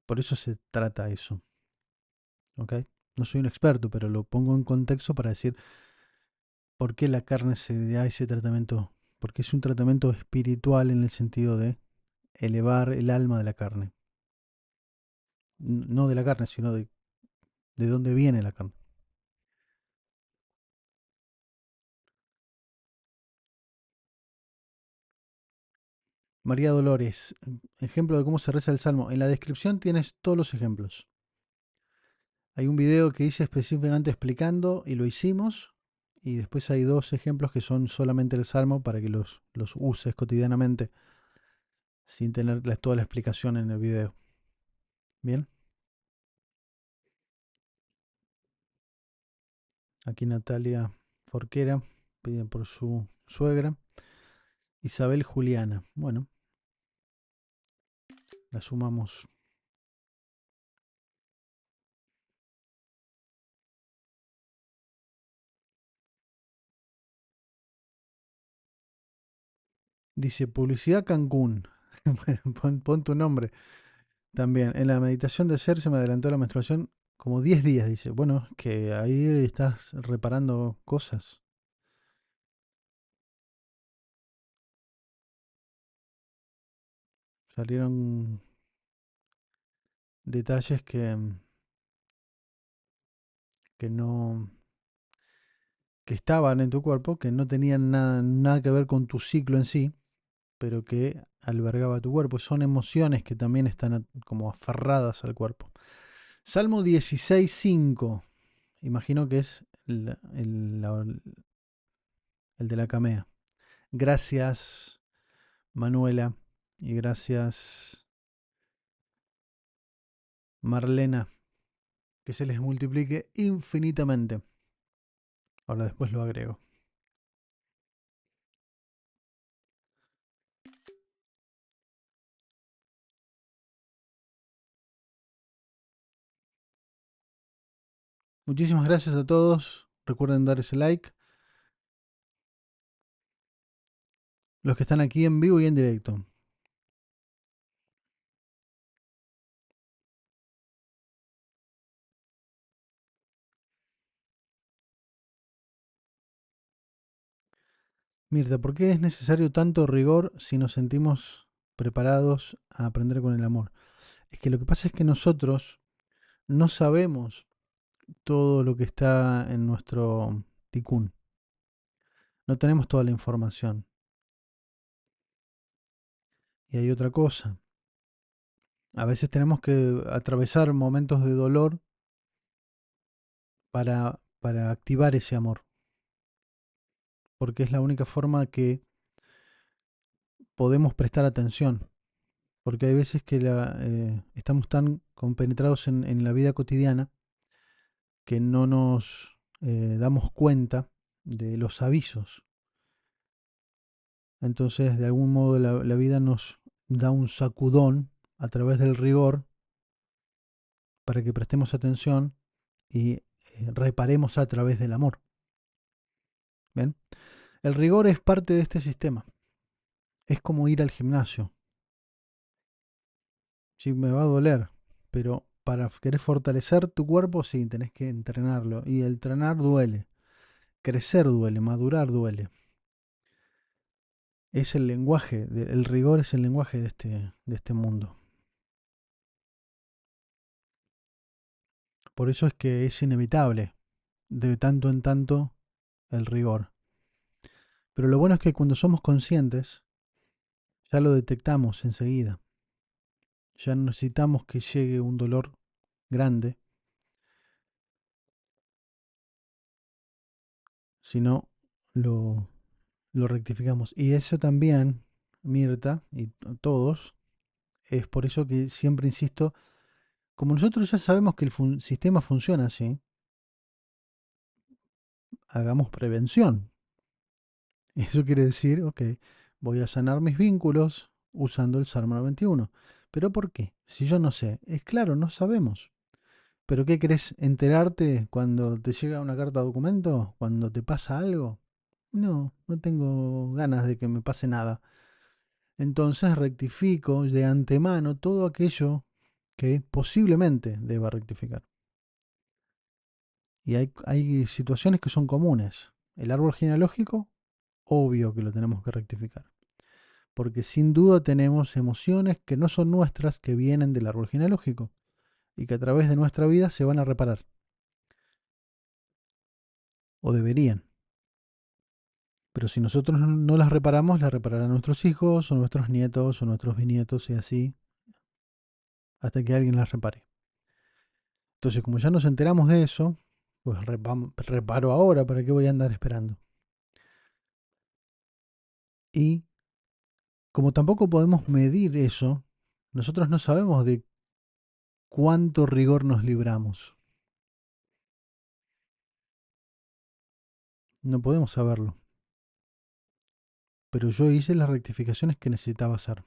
por eso se trata eso, ¿ok? No soy un experto, pero lo pongo en contexto para decir por qué la carne se da ese tratamiento, porque es un tratamiento espiritual en el sentido de elevar el alma de la carne, no de la carne, sino de dónde viene la carne. María Dolores, ejemplo de cómo se reza el Salmo. En la descripción tienes todos los ejemplos. Hay un video que hice específicamente explicando y lo hicimos. Y después hay dos ejemplos que son solamente el Salmo para que los uses cotidianamente sin tener toda la explicación en el video. Bien, aquí Natalia Forquera pide por su suegra. Isabel Juliana. Bueno, la sumamos. Dice publicidad Cancún. Bueno, pon tu nombre. También, en la meditación de ser se me adelantó la menstruación como 10 días, dice. Bueno, que ahí estás reparando cosas. Salieron detalles que no, que estaban en tu cuerpo, que no tenían nada que ver con tu ciclo en sí, pero que albergaba tu cuerpo. Son emociones que también están como aferradas al cuerpo. Salmo 16:5. Imagino que es el de la camea. Gracias, Manuela. Y gracias, Marlena. Que se les multiplique infinitamente. Ahora después lo agrego. Muchísimas gracias a todos. Recuerden dar ese like. Los que están aquí en vivo y en directo. Mirta, ¿por qué es necesario tanto rigor si nos sentimos preparados a aprender con el amor? Es que lo que pasa es que nosotros no sabemos todo lo que está en nuestro ticún. No tenemos toda la información. Y hay otra cosa. A veces tenemos que atravesar momentos de dolor para activar ese amor. Porque es la única forma que podemos prestar atención. Porque hay veces que estamos tan compenetrados en la vida cotidiana que no nos damos cuenta de los avisos. Entonces, de algún modo, la vida nos da un sacudón a través del rigor para que prestemos atención y reparemos a través del amor. ¿Bien? El rigor es parte de este sistema. Es como ir al gimnasio. Sí, me va a doler, pero para querer fortalecer tu cuerpo, sí, tenés que entrenarlo. Y el entrenar duele. Crecer duele, madurar duele. Es el lenguaje, el rigor es el lenguaje de este mundo. Por eso es que es inevitable, de tanto en tanto, el rigor. Pero lo bueno es que cuando somos conscientes, ya lo detectamos enseguida. Ya no necesitamos que llegue un dolor grande, sino lo, lo rectificamos. Y eso también, Mirta, y todos, es por eso que siempre insisto, como nosotros ya sabemos que el sistema funciona así, hagamos prevención. Eso quiere decir, ok, voy a sanar mis vínculos usando el Salmo 91. ¿Pero por qué? Si yo no sé. Es claro, no sabemos. ¿Pero qué querés enterarte cuando te llega una carta de documento? ¿Cuando te pasa algo? No, no tengo ganas de que me pase nada. Entonces rectifico de antemano todo aquello que posiblemente deba rectificar. Y hay situaciones que son comunes. El árbol genealógico, obvio que lo tenemos que rectificar. Porque sin duda tenemos emociones que no son nuestras, que vienen del árbol genealógico y que a través de nuestra vida se van a reparar. O deberían. Pero si nosotros no las reparamos, las repararán nuestros hijos o nuestros nietos o nuestros bisnietos y así hasta que alguien las repare. Entonces, como ya nos enteramos de eso, pues reparo ahora, ¿para qué voy a andar esperando? Y como tampoco podemos medir eso, nosotros no sabemos de cuánto rigor nos libramos. No podemos saberlo. Pero yo hice las rectificaciones que necesitaba hacer.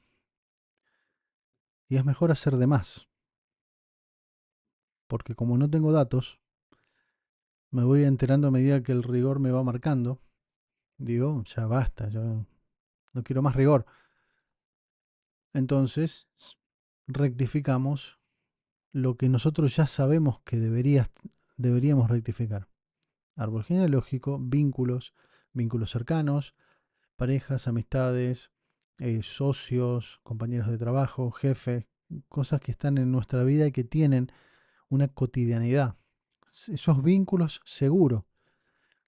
Y es mejor hacer de más. Porque como no tengo datos, me voy enterando a medida que el rigor me va marcando. Digo, ya basta, yo no quiero más rigor. Entonces, rectificamos lo que nosotros ya sabemos que deberíamos rectificar. Árbol genealógico, vínculos, vínculos cercanos, parejas, amistades, socios, compañeros de trabajo, jefes, cosas que están en nuestra vida y que tienen una cotidianidad. Esos vínculos, seguro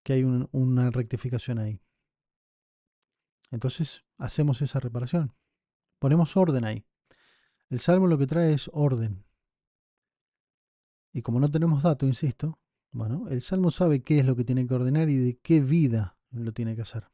que hay una rectificación ahí. Entonces hacemos esa reparación. Ponemos orden ahí. El salmo lo que trae es orden. Y como no tenemos datos, insisto, bueno, el salmo sabe qué es lo que tiene que ordenar y de qué vida lo tiene que hacer.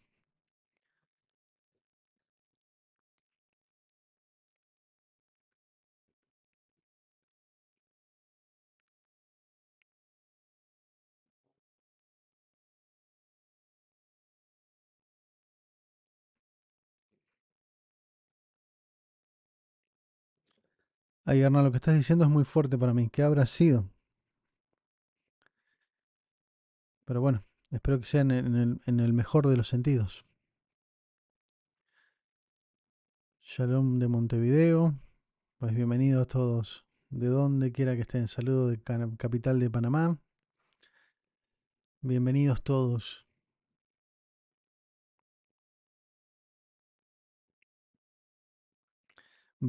Ay, Hernán, lo que estás diciendo es muy fuerte para mí. ¿Qué habrá sido? Pero bueno, espero que sea en el mejor de los sentidos. Shalom de Montevideo. Pues bienvenidos todos, de donde quiera que estén. Saludo de capital de Panamá. Bienvenidos todos.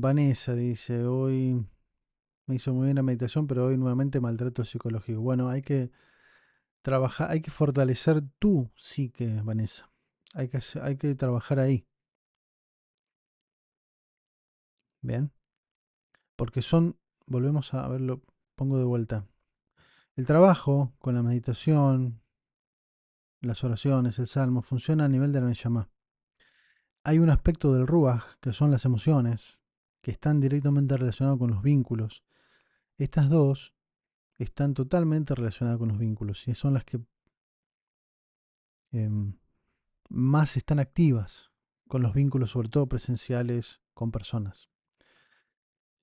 Vanessa dice, hoy me hizo muy bien la meditación, pero hoy nuevamente maltrato psicológico. Bueno, hay que trabajar, hay que fortalecer tu psique, Vanessa. Hay que trabajar ahí. Bien. Porque volvemos a verlo, pongo de vuelta. El trabajo con la meditación, las oraciones, el salmo, funciona a nivel de la Neshama. Hay un aspecto del Ruach, que son las emociones, que están directamente relacionados con los vínculos. Estas dos están totalmente relacionadas con los vínculos y son las que em, más están activas con los vínculos, sobre todo presenciales, con personas.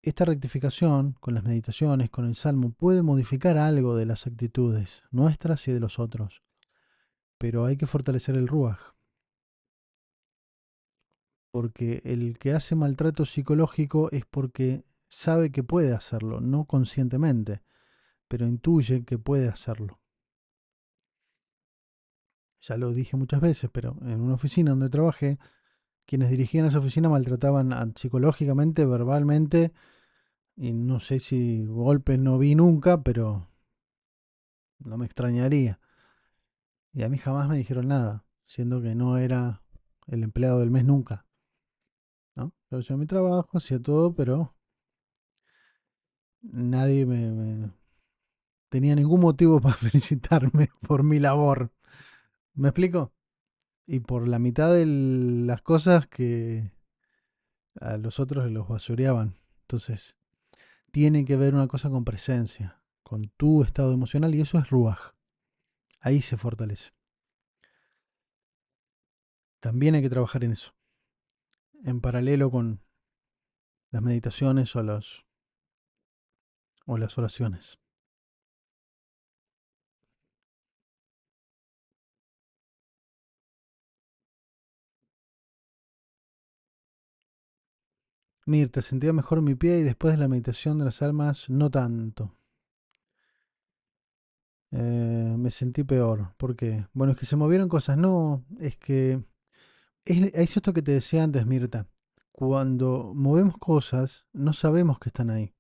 Esta rectificación con las meditaciones, con el salmo, puede modificar algo de las actitudes nuestras y de los otros, pero hay que fortalecer el Ruach, porque el que hace maltrato psicológico es porque sabe que puede hacerlo, no conscientemente, pero intuye que puede hacerlo. Ya lo dije muchas veces, pero en una oficina donde trabajé, quienes dirigían esa oficina maltrataban psicológicamente, verbalmente, y no sé si golpes no vi nunca, pero no me extrañaría. Y a mí jamás me dijeron nada, siendo que no era el empleado del mes nunca, ¿no? Yo hacía mi trabajo, hacía todo, pero nadie me tenía ningún motivo para felicitarme por mi labor. ¿Me explico? Y por la mitad de las cosas que a los otros los basureaban. Entonces, tiene que ver una cosa con presencia, con tu estado emocional, y eso es Ruach. Ahí se fortalece. También hay que trabajar en eso, en paralelo con las meditaciones o las oraciones. Mirta, sentía mejor mi pie y después de la meditación de las almas, no tanto. Me sentí peor. ¿Por qué? Bueno, es que se movieron cosas. No, es que es esto que te decía antes, Mirta. Cuando movemos cosas, no sabemos que están ahí.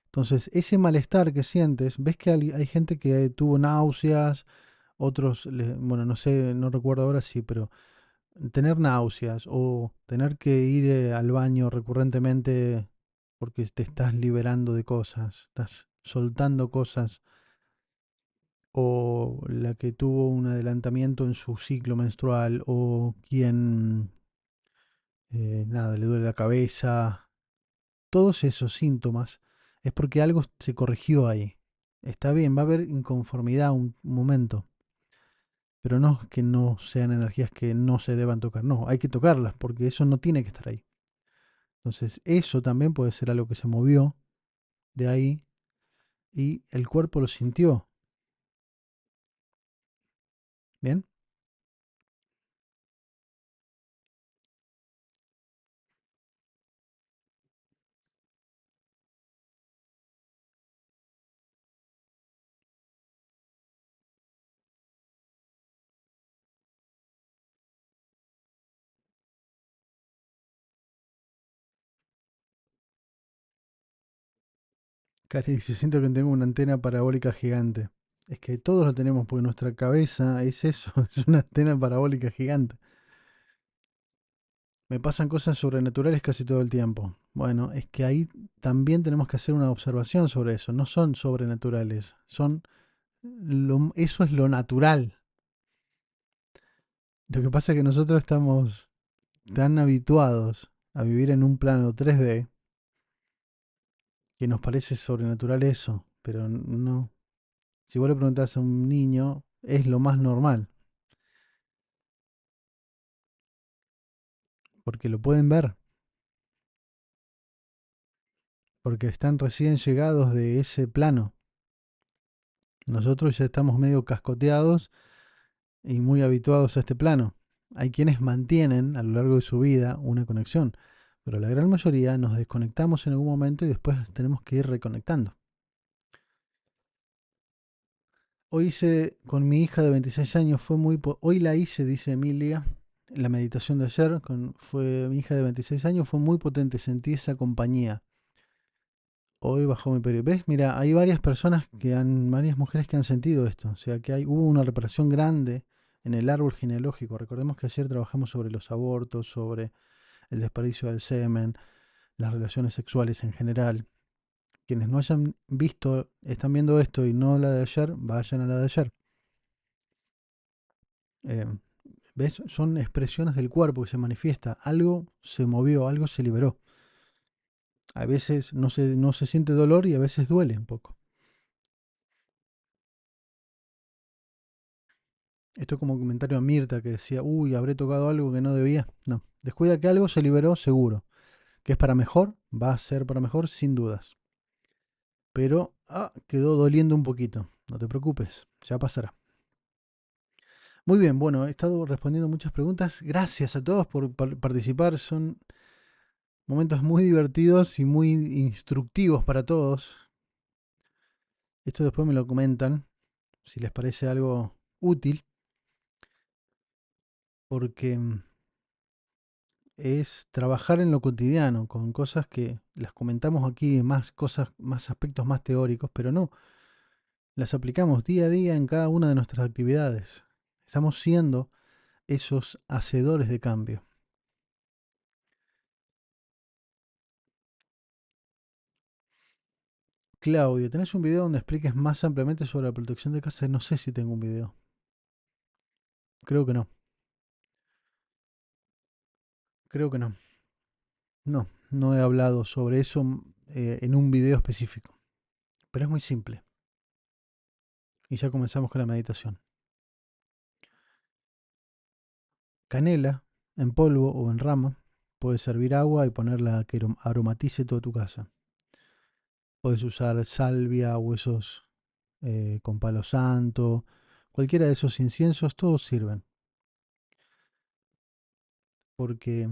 Entonces, ese malestar que sientes, ves que hay gente que tuvo náuseas, otros, bueno, no sé, no recuerdo ahora sí, pero tener náuseas o tener que ir al baño recurrentemente porque te estás liberando de cosas, estás soltando cosas, o la que tuvo un adelantamiento en su ciclo menstrual, o quien, nada, le duele la cabeza, todos esos síntomas es porque algo se corrigió ahí. Está bien, va a haber inconformidad un momento, pero no es que no sean energías que no se deban tocar, no, hay que tocarlas porque eso no tiene que estar ahí. Entonces, eso también puede ser algo que se movió de ahí y el cuerpo lo sintió. ¿Bien? Cari dice, siento que tengo una antena parabólica gigante. Es que todos lo tenemos porque nuestra cabeza es eso, es una antena parabólica gigante. Me pasan cosas sobrenaturales casi todo el tiempo. Bueno, es que ahí también tenemos que hacer una observación sobre eso. No son sobrenaturales, son eso es lo natural. Lo que pasa es que nosotros estamos tan habituados a vivir en un plano 3D que nos parece sobrenatural eso, pero no. Si vos le preguntás a un niño, es lo más normal, porque lo pueden ver, porque están recién llegados de ese plano. Nosotros ya estamos medio cascoteados y muy habituados a este plano. Hay quienes mantienen a lo largo de su vida una conexión, pero la gran mayoría nos desconectamos en algún momento y después tenemos que ir reconectando. Hoy hice con mi hija de 26 años, fue muy... Hoy la hice, dice Emilia, la meditación de ayer, fue mi hija de 26 años, fue muy potente, sentí esa compañía. Hoy bajó mi periodo. ¿Ves? Mira, hay varias personas varias mujeres que han sentido esto. O sea, que hubo una reparación grande en el árbol genealógico. Recordemos que ayer trabajamos sobre los abortos, sobre el desperdicio del semen, las relaciones sexuales en general. Quienes no hayan visto, están viendo esto y no la de ayer, vayan a la de ayer. Eh, ¿Ves? Son expresiones del cuerpo que se manifiesta. Algo se movió, algo se liberó. A veces no se siente dolor y a veces duele un poco. Esto es como un comentario a Mirta que decía, uy, habré tocado algo que no debía. No, descuida que algo se liberó seguro. Que es para mejor, va a ser para mejor sin dudas. Pero quedó doliendo un poquito. No te preocupes, ya pasará. Muy bien, bueno, he estado respondiendo muchas preguntas. Gracias a todos por participar. Son momentos muy divertidos y muy instructivos para todos. Esto después me lo comentan, si les parece algo útil, porque es trabajar en lo cotidiano, con cosas que las comentamos aquí, más cosas, más aspectos más teóricos, pero no, las aplicamos día a día en cada una de nuestras actividades. Estamos siendo esos hacedores de cambio. Claudio, ¿tenés un video donde expliques más ampliamente sobre la protección de casa? No sé si tengo un video. Creo que no. Creo que no. No, no he hablado sobre eso en un video específico. Pero es muy simple. Y ya comenzamos con la meditación. Canela, en polvo o en rama. Puedes servir agua y ponerla a que aromatice toda tu casa. Puedes usar salvia, huesos con palo santo. Cualquiera de esos inciensos, todos sirven. Porque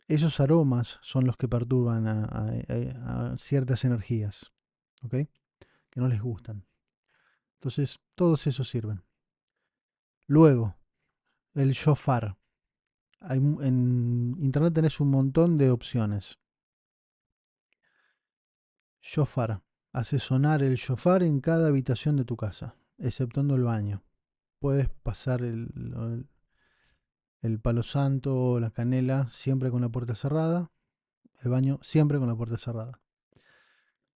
esos aromas son los que perturban a ciertas energías, ¿ok? Que no les gustan. Entonces, todos esos sirven. Luego, el shofar. En internet tenés un montón de opciones. Shofar. Hace sonar el shofar en cada habitación de tu casa, exceptuando el baño. Puedes pasar el palo santo o la canela siempre con la puerta cerrada. El baño siempre con la puerta cerrada.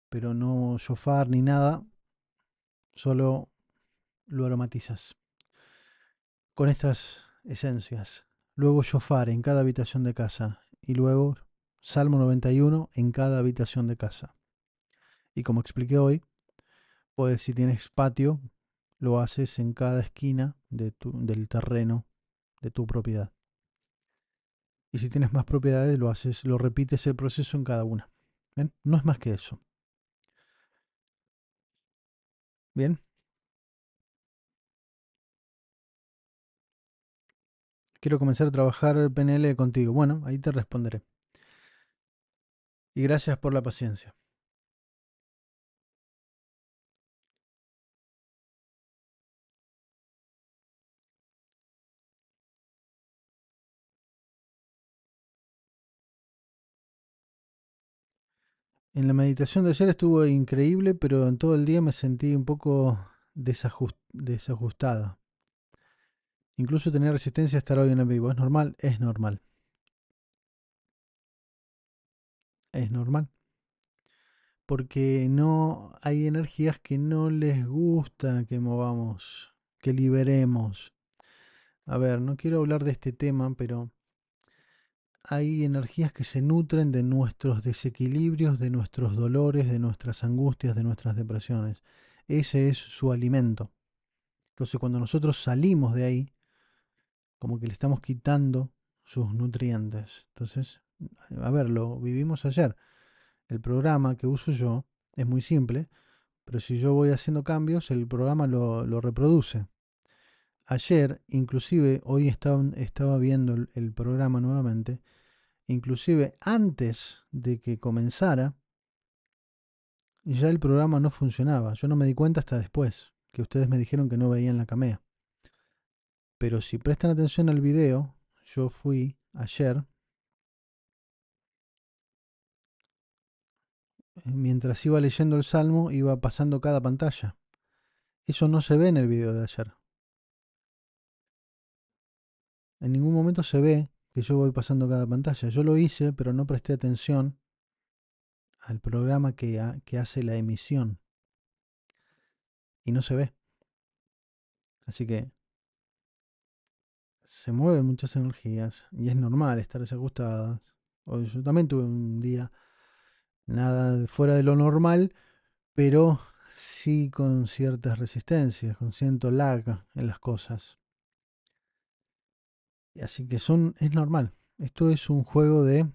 Pero no shofar ni nada, solo lo aromatizas con estas esencias. Luego shofar en cada habitación de casa. Y luego Salmo 91 en cada habitación de casa. Y como expliqué hoy, pues si tienes patio, lo haces en cada esquina del terreno de tu propiedad. Y si tienes más propiedades, lo repites el proceso en cada una. ¿Bien? No es más que eso. Bien, quiero comenzar a trabajar PNL contigo. Bueno, ahí te responderé. Y gracias por la paciencia. En la meditación de ayer estuvo increíble, pero en todo el día me sentí un poco desajustada. Incluso tenía resistencia a estar hoy en el vivo. ¿Es normal? Es normal. Es normal. Porque no hay energías que no les gusta que movamos, que liberemos. A ver, no quiero hablar de este tema, pero hay energías que se nutren de nuestros desequilibrios, de nuestros dolores, de nuestras angustias, de nuestras depresiones. Ese es su alimento. Entonces, cuando nosotros salimos de ahí, como que le estamos quitando sus nutrientes. Entonces, a ver, lo vivimos ayer. El programa que uso yo es muy simple, pero si yo voy haciendo cambios, el programa lo reproduce. Ayer, inclusive, hoy estaba viendo el programa nuevamente, inclusive antes de que comenzara, ya el programa no funcionaba. Yo no me di cuenta hasta después, que ustedes me dijeron que no veían la camea. Pero si prestan atención al video, yo fui ayer, mientras iba leyendo el salmo, iba pasando cada pantalla. Eso no se ve en el video de ayer. En ningún momento se ve que yo voy pasando cada pantalla. Yo lo hice, pero no presté atención al programa que hace la emisión. Y no se ve. Así que se mueven muchas energías y es normal estar desajustadas. Yo también tuve un día nada fuera de lo normal, pero sí con ciertas resistencias, con cierto lag en las cosas. Y así que es normal. Esto es un juego de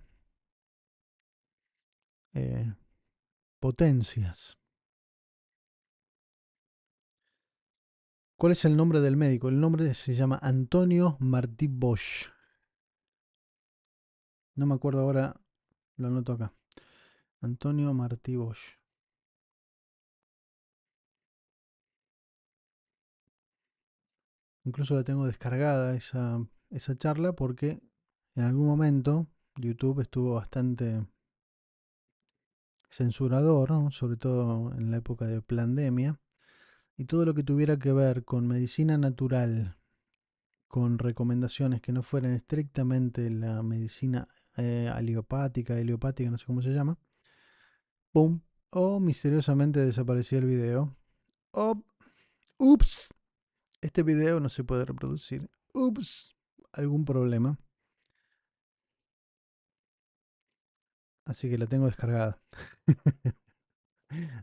eh, potencias. ¿Cuál es el nombre del médico? El nombre se llama Antonio Martí Bosch. No me acuerdo ahora, lo anoto acá. Antonio Martí Bosch. Incluso la tengo descargada esa charla porque En algún momento YouTube estuvo bastante censurador, ¿no? Sobre todo en la época de pandemia, y todo lo que tuviera que ver con medicina natural, con recomendaciones que no fueran estrictamente la medicina heliopática, no sé cómo se llama, ¡pum! O misteriosamente desaparecía el video. O, ups, este video no se puede reproducir. Ups, algún problema. Así que la tengo descargada.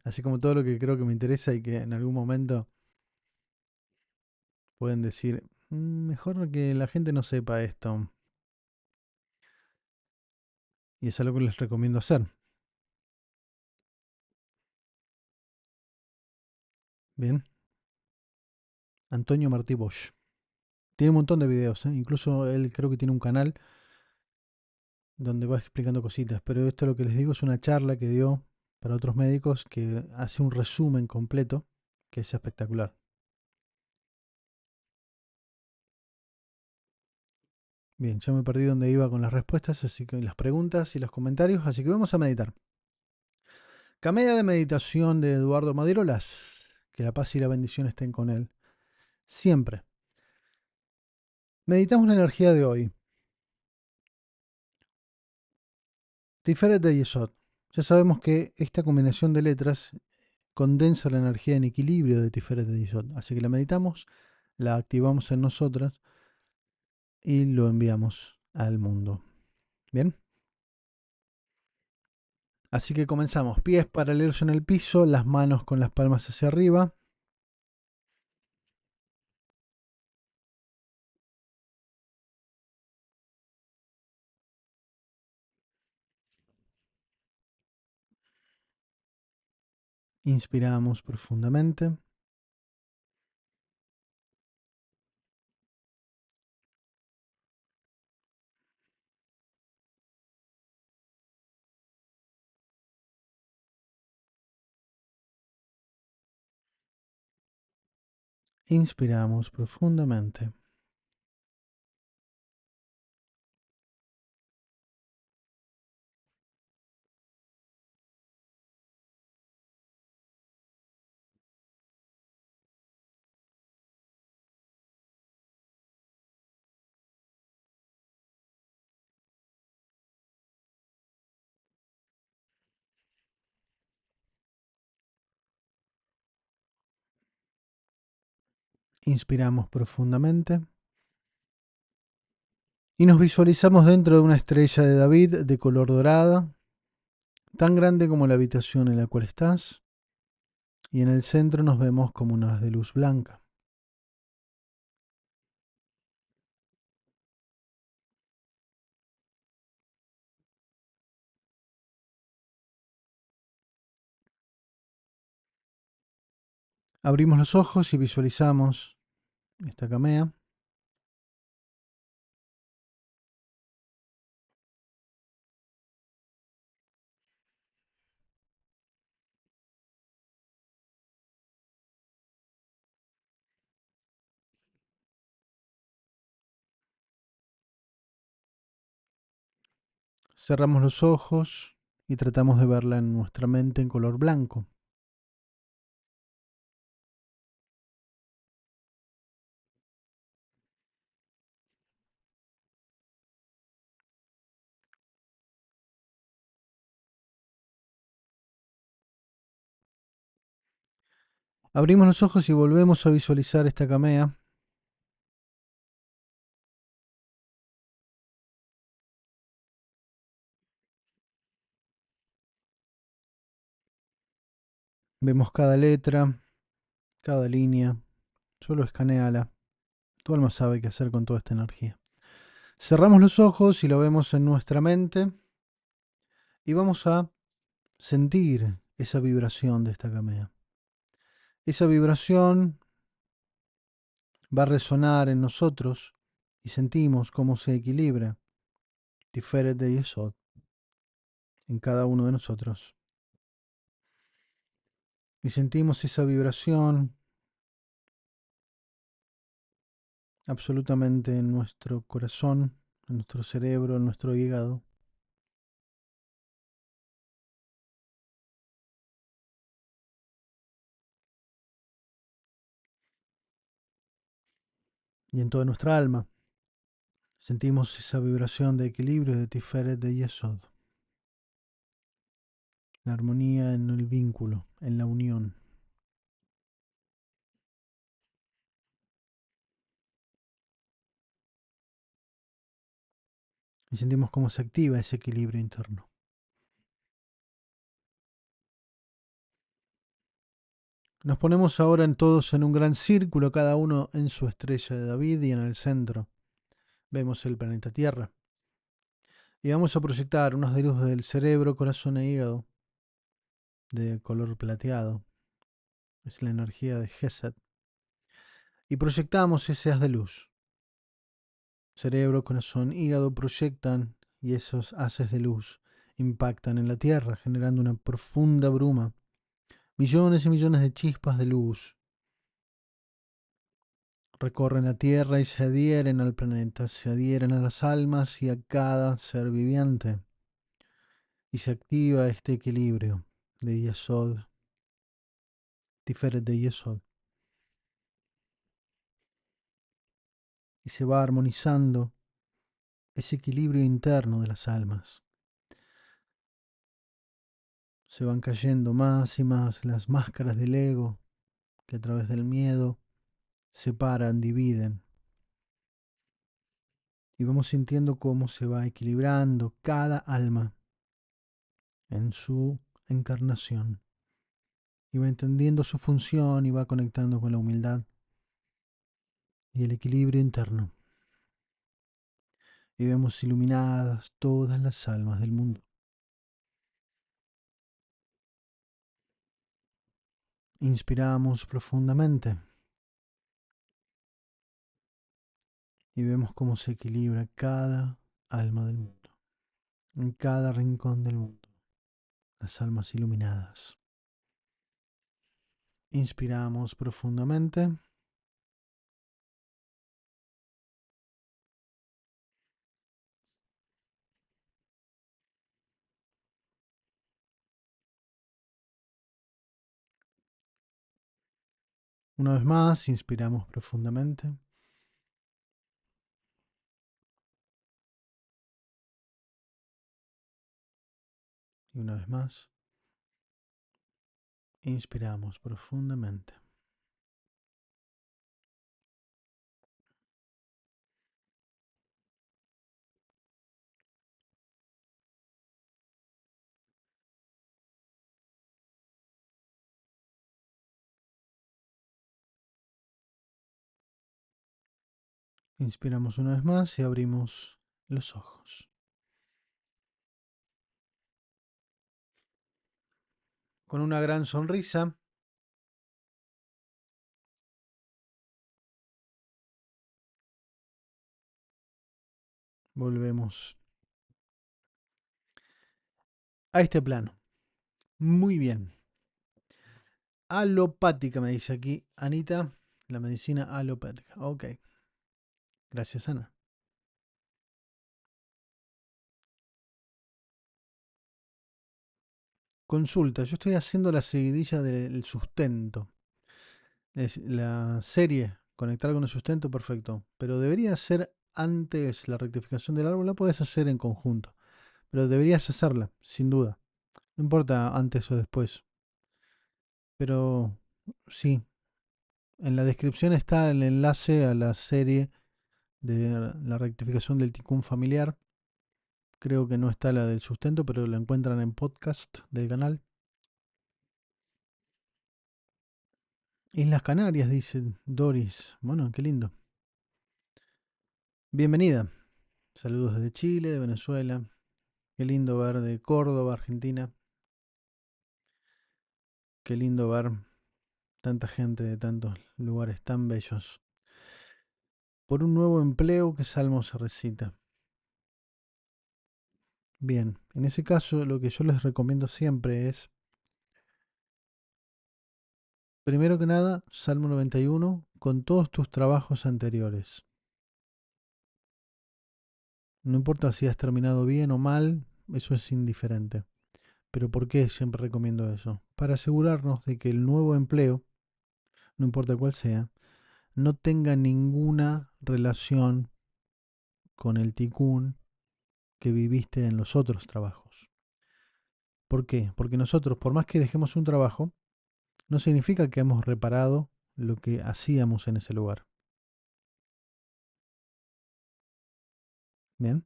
Así como todo lo que creo que me interesa y que en algún momento pueden decir, mejor que la gente no sepa esto". Y es algo que les recomiendo hacer. Bien. Antonio Martí Bosch. Tiene un montón de videos, ¿eh? Incluso él creo que tiene un canal donde va explicando cositas. Pero esto lo que les digo es una charla que dio para otros médicos que hace un resumen completo que es espectacular. Bien, yo me perdí donde iba con las respuestas, así que las preguntas y los comentarios, así que vamos a meditar. Camedia de meditación de Eduardo Maderolas. Que la paz y la bendición estén con él. Siempre. Meditamos la energía de hoy. Tiferet de Yesod. Ya sabemos que esta combinación de letras condensa la energía en equilibrio de Tiferet de Yesod. Así que la meditamos, la activamos en nosotras y lo enviamos al mundo. Bien. Así que comenzamos. Pies paralelos en el piso, las manos con las palmas hacia arriba. Inspiramos profundamente. Inspiramos profundamente. Inspiramos profundamente. Y nos visualizamos dentro de una estrella de David de color dorada, tan grande como la habitación en la cual estás. Y en el centro nos vemos como una haz de luz blanca. Abrimos los ojos y visualizamos esta camea. Cerramos los ojos y tratamos de verla en nuestra mente en color blanco. Abrimos los ojos y volvemos a visualizar esta camea. Vemos cada letra, cada línea. Solo escaneala. Tu alma sabe qué hacer con toda esta energía. Cerramos los ojos y lo vemos en nuestra mente. Y vamos a sentir esa vibración de esta camea. Esa vibración va a resonar en nosotros y sentimos cómo se equilibra Tiferet de Yesod en cada uno de nosotros. Y sentimos esa vibración absolutamente en nuestro corazón, en nuestro cerebro, en nuestro hígado. Y en toda nuestra alma. Sentimos esa vibración de equilibrio de Tiferet de Yesod. La armonía en el vínculo, en la unión. Y sentimos cómo se activa ese equilibrio interno. Nos ponemos ahora todos en un gran círculo, cada uno en su estrella de David, y en el centro vemos el planeta Tierra. Y vamos a proyectar unos de luz del cerebro, corazón e hígado de color plateado. Es la energía de Gesed. Y proyectamos ese haz de luz. Cerebro, corazón, hígado proyectan y esos haces de luz impactan en la Tierra, generando una profunda bruma. Millones y millones de chispas de luz recorren la Tierra y se adhieren al planeta, se adhieren a las almas y a cada ser viviente. Y se activa este equilibrio de Yesod, Tiferet de Yesod. Y se va armonizando ese equilibrio interno de las almas. Se van cayendo más y más las máscaras del ego que a través del miedo separan, dividen. Y vamos sintiendo cómo se va equilibrando cada alma en su encarnación. Y va entendiendo su función y va conectando con la humildad y el equilibrio interno. Y vemos iluminadas todas las almas del mundo. Inspiramos profundamente y vemos cómo se equilibra cada alma del mundo, en cada rincón del mundo, las almas iluminadas. Inspiramos profundamente. Una vez más, inspiramos profundamente. Y una vez más, inspiramos profundamente. Inspiramos una vez más y abrimos los ojos. Con una gran sonrisa, volvemos a este plano. Muy bien. Alopática, me dice aquí Anita. La medicina alopática. Ok. Gracias, Ana. Consulta. Yo estoy haciendo la seguidilla del sustento. Es la serie, conectar con el sustento, perfecto. Pero debería ser antes la rectificación del árbol. La puedes hacer en conjunto. Pero deberías hacerla, sin duda. No importa antes o después. Pero sí, en la descripción está el enlace a la serie de la rectificación del ticún familiar. Creo que no está la del sustento, pero la encuentran en podcast del canal. Islas Canarias, dice Doris. Bueno, qué lindo. Bienvenida. Saludos desde Chile, de Venezuela. Qué lindo ver de Córdoba, Argentina. Qué lindo ver tanta gente de tantos lugares tan bellos. Por un nuevo empleo, ¿qué salmo se recita? Bien, en ese caso lo que yo les recomiendo siempre es, primero que nada, Salmo 91 con todos tus trabajos anteriores. No importa si has terminado bien o mal, eso es indiferente. Pero ¿por qué siempre recomiendo eso? Para asegurarnos de que el nuevo empleo, no importa cuál sea, no tenga ninguna relación con el ticún que viviste en los otros trabajos. ¿Por qué? Porque nosotros, por más que dejemos un trabajo, no significa que hemos reparado lo que hacíamos en ese lugar. Bien,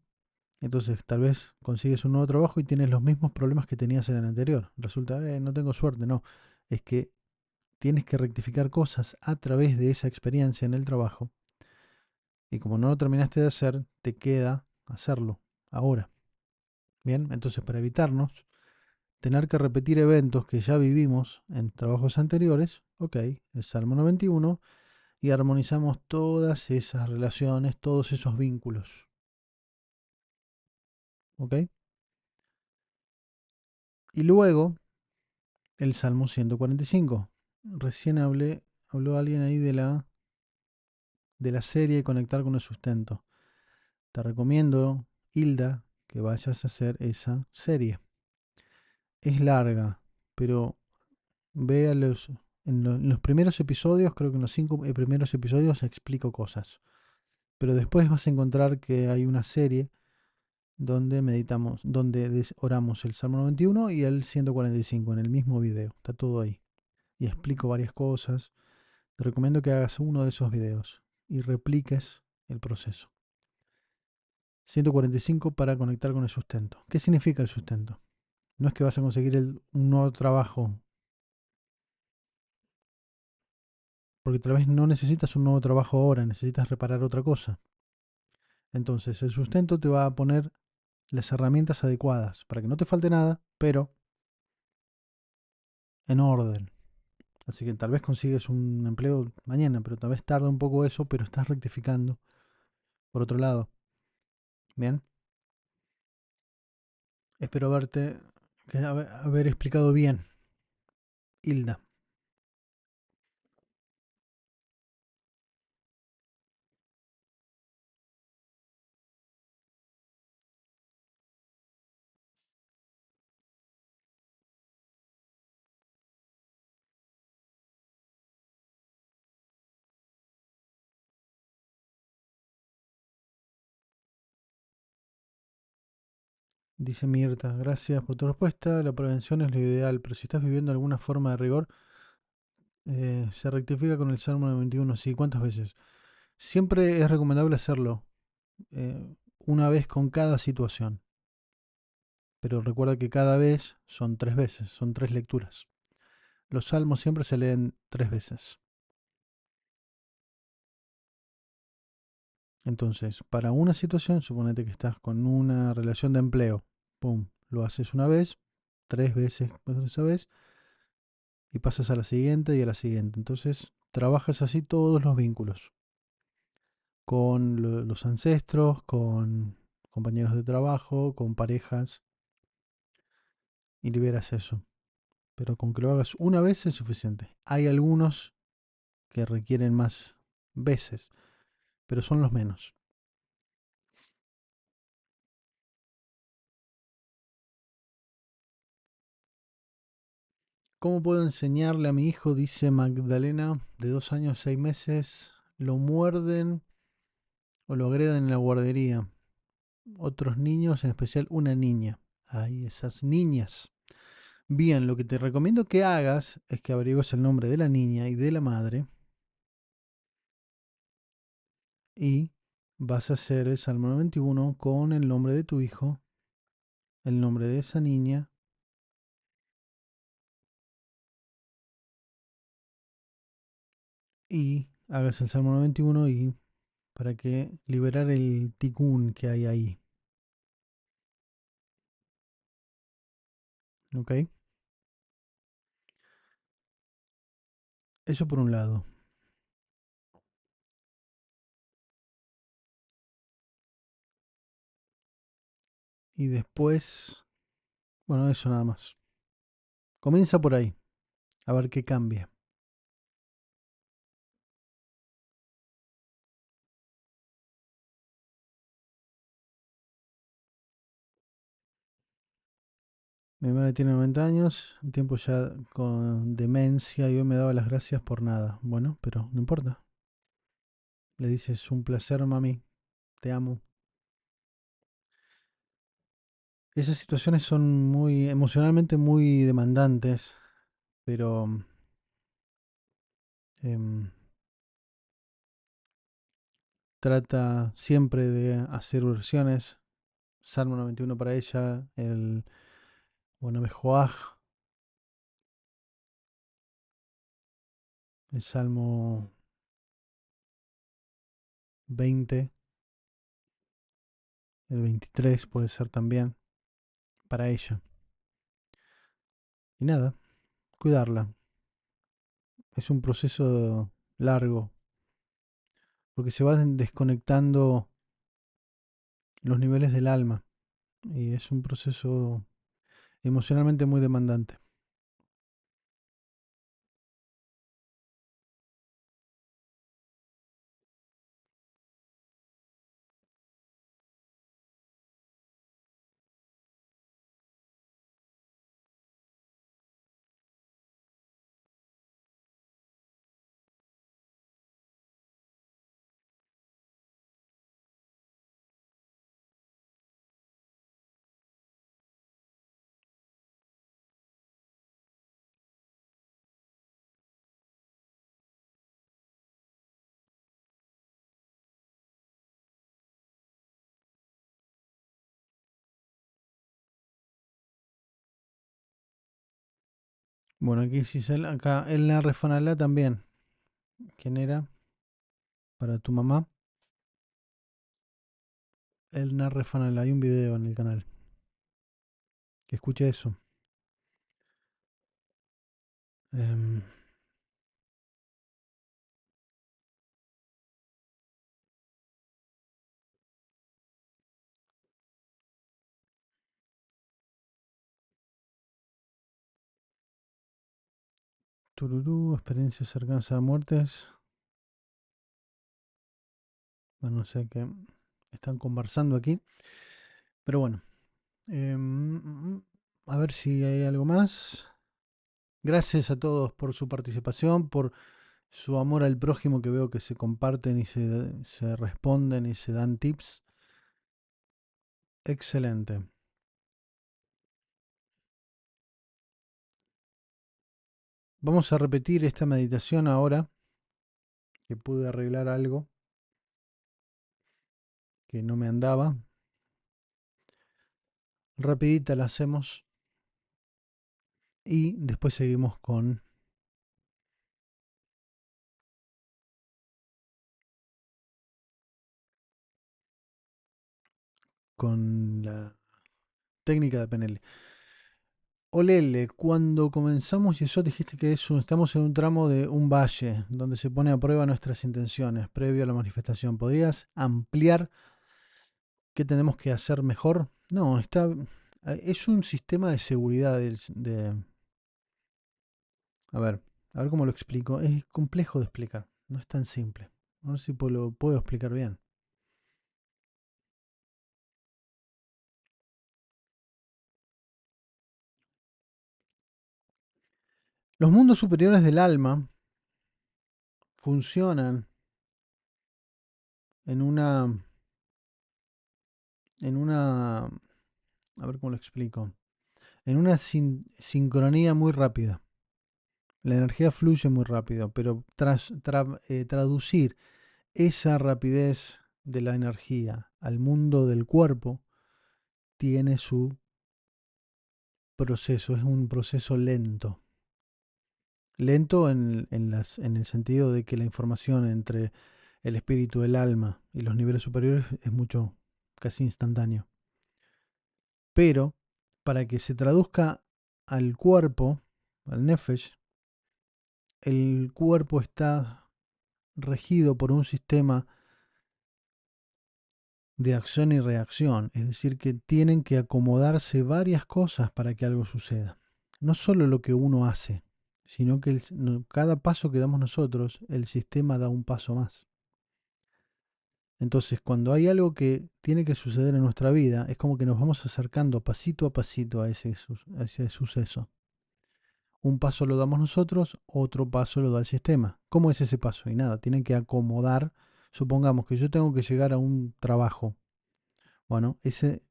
entonces tal vez consigues un nuevo trabajo y tienes los mismos problemas que tenías en el anterior. Resulta, no tengo suerte, no. Es que tienes que rectificar cosas a través de esa experiencia en el trabajo. Y como no lo terminaste de hacer, te queda hacerlo ahora. Bien, entonces para evitarnos tener que repetir eventos que ya vivimos en trabajos anteriores, ok, el Salmo 91, y armonizamos todas esas relaciones, todos esos vínculos. ¿Ok? Y luego el Salmo 145. Recién habló alguien ahí de la serie Conectar con el Sustento. Te recomiendo, Hilda, que vayas a hacer esa serie. Es larga, pero ve en los primeros episodios, creo que en los 5 primeros episodios explico cosas. Pero después vas a encontrar que hay una serie donde meditamos, donde oramos el Salmo 91 y el 145 en el mismo video. Está todo ahí. Y explico varias cosas. Te recomiendo que hagas uno de esos videos y repliques el proceso. 145 para conectar con el sustento. ¿Qué significa el sustento? No es que vas a conseguir un nuevo trabajo, porque tal vez no necesitas un nuevo trabajo ahora, necesitas reparar otra cosa. Entonces, el sustento te va a poner las herramientas adecuadas para que no te falte nada, pero en orden. Así que tal vez consigues un empleo mañana, pero tal vez tarda un poco eso, pero estás rectificando. Por otro lado, bien, espero haber explicado bien, Hilda. Dice Mirta, gracias por tu respuesta. La prevención es lo ideal, pero si estás viviendo alguna forma de rigor, se rectifica con el Salmo 91. Sí, ¿cuántas veces? Siempre es recomendable hacerlo una vez con cada situación. Pero recuerda que cada vez son 3 veces, son 3 lecturas. Los salmos siempre se leen 3 veces. Entonces, para una situación, suponete que estás con una relación de empleo. Pum, lo haces una vez, 3 veces esa vez, y pasas a la siguiente y a la siguiente. Entonces, trabajas así todos los vínculos. Con los ancestros, con compañeros de trabajo, con parejas, y liberas eso. Pero con que lo hagas una vez es suficiente. Hay algunos que requieren más veces, pero son los menos. ¿Cómo puedo enseñarle a mi hijo? Dice Magdalena, de 2 años, 6 meses. Lo muerden o lo agreden en la guardería. Otros niños, en especial una niña. Ay, esas niñas. Bien, lo que te recomiendo que hagas es que averigues el nombre de la niña y de la madre y vas a hacer el Salmo 91 con el nombre de tu hijo, el nombre de esa niña y hagas el Salmo 91 y para que liberar el ticún que hay ahí. ¿Ok? Eso por un lado. Y después, bueno, eso nada más. Comienza por ahí, a ver qué cambia. Mi madre tiene 90 años, un tiempo ya con demencia y hoy me daba las gracias por nada. Bueno, pero no importa. Le dices, un placer, mami, te amo. Esas situaciones son muy emocionalmente muy demandantes, pero em, trata siempre de hacer versiones. Salmo 91 para ella, el Joaj, el Salmo 20, el 23 puede ser también para ella. Y nada, cuidarla. Es un proceso largo, porque se van desconectando los niveles del alma y es un proceso emocionalmente muy demandante. Bueno, aquí Giselle, acá Elna Refanalá también. ¿Quién era? Para tu mamá. Elna Refanalá, hay un video en el canal. Que escuche eso. Em, Tururú, experiencias cercanas a muertes. Bueno, no sé qué están conversando aquí. Pero bueno. A ver si hay algo más. Gracias a todos por su participación, por su amor al prójimo que veo que se comparten y se responden y se dan tips. Excelente. Vamos a repetir esta meditación ahora que pude arreglar algo que no me andaba. Rapidita la hacemos y después seguimos con la técnica de PNL. Olele, cuando comenzamos y eso dijiste que estamos en un tramo de un valle donde se pone a prueba nuestras intenciones previo a la manifestación. ¿Podrías ampliar qué tenemos que hacer mejor? No, es un sistema de seguridad a a ver cómo lo explico. Es complejo de explicar, no es tan simple. No sé si lo puedo explicar bien. Los mundos superiores del alma funcionan en una, a ver cómo lo explico, en una sincronía muy rápida. La energía fluye muy rápido, pero traducir esa rapidez de la energía al mundo del cuerpo tiene su proceso, es un proceso lento. Lento en el sentido de que la información entre el espíritu, el alma y los niveles superiores es mucho, casi instantáneo. Pero para que se traduzca al cuerpo, al nefesh, el cuerpo está regido por un sistema de acción y reacción, es decir, que tienen que acomodarse varias cosas para que algo suceda. No solo lo que uno hace, sino que cada paso que damos nosotros, el sistema da un paso más. Entonces, cuando hay algo que tiene que suceder en nuestra vida, es como que nos vamos acercando pasito a pasito a ese suceso. Un paso lo damos nosotros, otro paso lo da el sistema. ¿Cómo es ese paso? Y nada, tienen que acomodar. Supongamos que yo tengo que llegar a un trabajo. Bueno, ese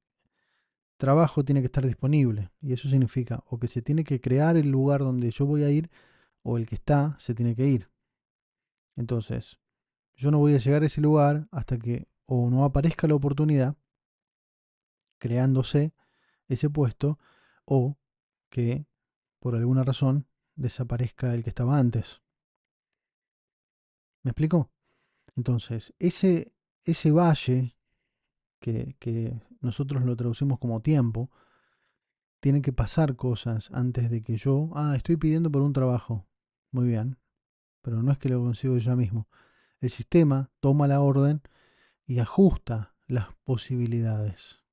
trabajo tiene que estar disponible. Y eso significa o que se tiene que crear el lugar donde yo voy a ir, o el que está se tiene que ir. Entonces, yo no voy a llegar a ese lugar hasta que o no aparezca la oportunidad creándose ese puesto, o que por alguna razón desaparezca el que estaba antes. ¿Me explico? Entonces, ese valle que nosotros lo traducimos como tiempo, tienen que pasar cosas antes de que yo, estoy pidiendo por un trabajo. Muy bien, pero no es que lo consigo yo mismo. El sistema toma la orden y ajusta las posibilidades.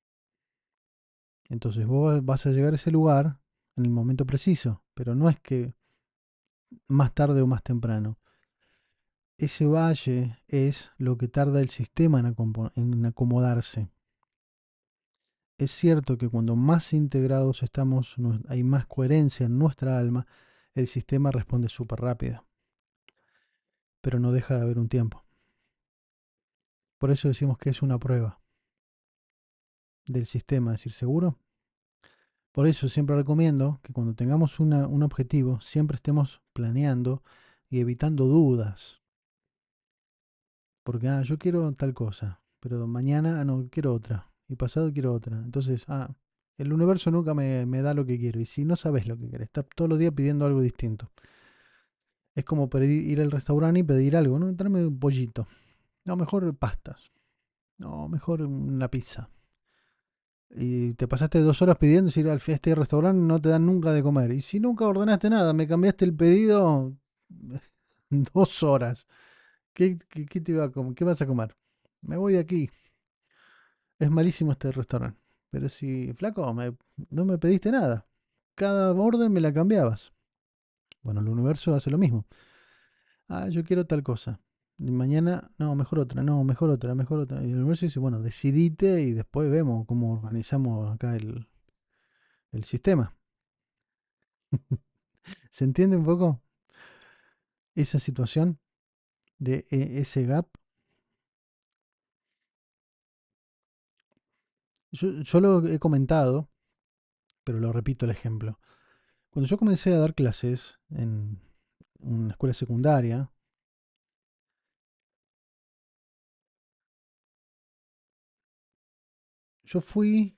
Entonces vos vas a llegar a ese lugar en el momento preciso, pero no es que más tarde o más temprano. Ese valle es lo que tarda el sistema en acomodarse. Es cierto que cuando más integrados estamos, hay más coherencia en nuestra alma, el sistema responde súper rápido, pero no deja de haber un tiempo. Por eso decimos que es una prueba del sistema, es decir, seguro. Por eso siempre recomiendo que cuando tengamos un objetivo, siempre estemos planeando y evitando dudas. Porque, yo quiero tal cosa, pero mañana, no, quiero otra. Y pasado quiero otra. Entonces, el universo nunca me da lo que quiero. Y si no sabes lo que quieres, estás todos los días pidiendo algo distinto. Es como ir al restaurante y pedir algo, ¿no? Tráeme un pollito. No, mejor pastas. No, mejor una pizza. Y te pasaste 2 horas pidiendo, si ir a este restaurante no te dan nunca de comer. Y si nunca ordenaste nada, me cambiaste el pedido 2 horas. ¿Qué te iba a comer? ¿Qué vas a comer? Me voy de aquí. Es malísimo este restaurante. Pero si, flaco, no me pediste nada. Cada orden me la cambiabas. Bueno, el universo hace lo mismo. Yo quiero tal cosa. Y mañana, no, mejor otra, no, mejor otra, mejor otra. Y el universo dice, bueno, decidite y después vemos cómo organizamos acá el sistema. ¿Se entiende un poco esa situación de ese gap? Yo lo he comentado, pero lo repito el ejemplo. Cuando yo comencé a dar clases en una escuela secundaria, yo fui,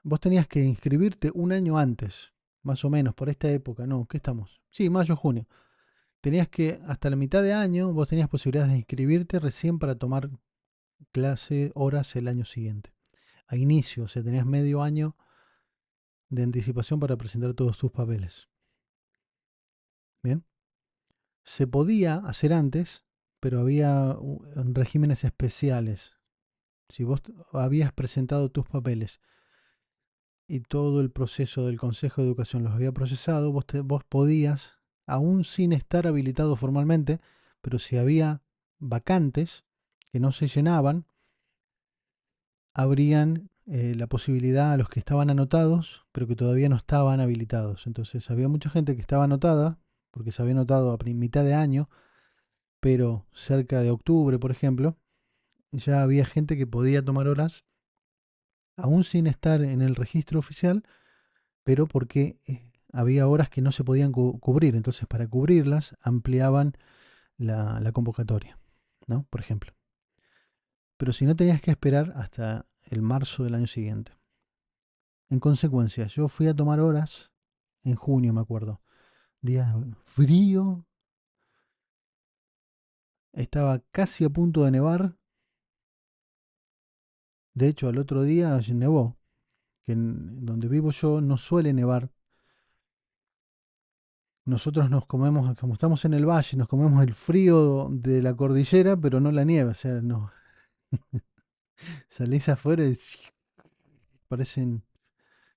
vos tenías que inscribirte un año antes, más o menos, por esta época, ¿no? ¿Qué estamos? Sí, mayo, junio. Tenías que, hasta la mitad de año, vos tenías posibilidades de inscribirte recién para tomar clase, horas el año siguiente. A inicio, o sea, tenías medio año de anticipación para presentar todos tus papeles. Bien. Se podía hacer antes, pero había regímenes especiales. Si vos habías presentado tus papeles y todo el proceso del Consejo de Educación los había procesado, vos podías, aún sin estar habilitado formalmente, pero si había vacantes que no se llenaban, habrían la posibilidad a los que estaban anotados, pero que todavía no estaban habilitados. Entonces había mucha gente que estaba anotada, porque se había anotado a mitad de año, pero cerca de octubre, por ejemplo, ya había gente que podía tomar horas, aún sin estar en el registro oficial, pero porque había horas que no se podían cubrir. Entonces, para cubrirlas, ampliaban la convocatoria, ¿no? Por ejemplo. Pero si no, tenías que esperar hasta el marzo del año siguiente. En consecuencia, yo fui a tomar horas en junio, me acuerdo. Día frío, estaba casi a punto de nevar. De hecho, al otro día nevó, que donde vivo yo no suele nevar. Nosotros nos comemos, como estamos en el valle, nos comemos el frío de la cordillera, pero no la nieve. O sea, no, salís afuera y parecen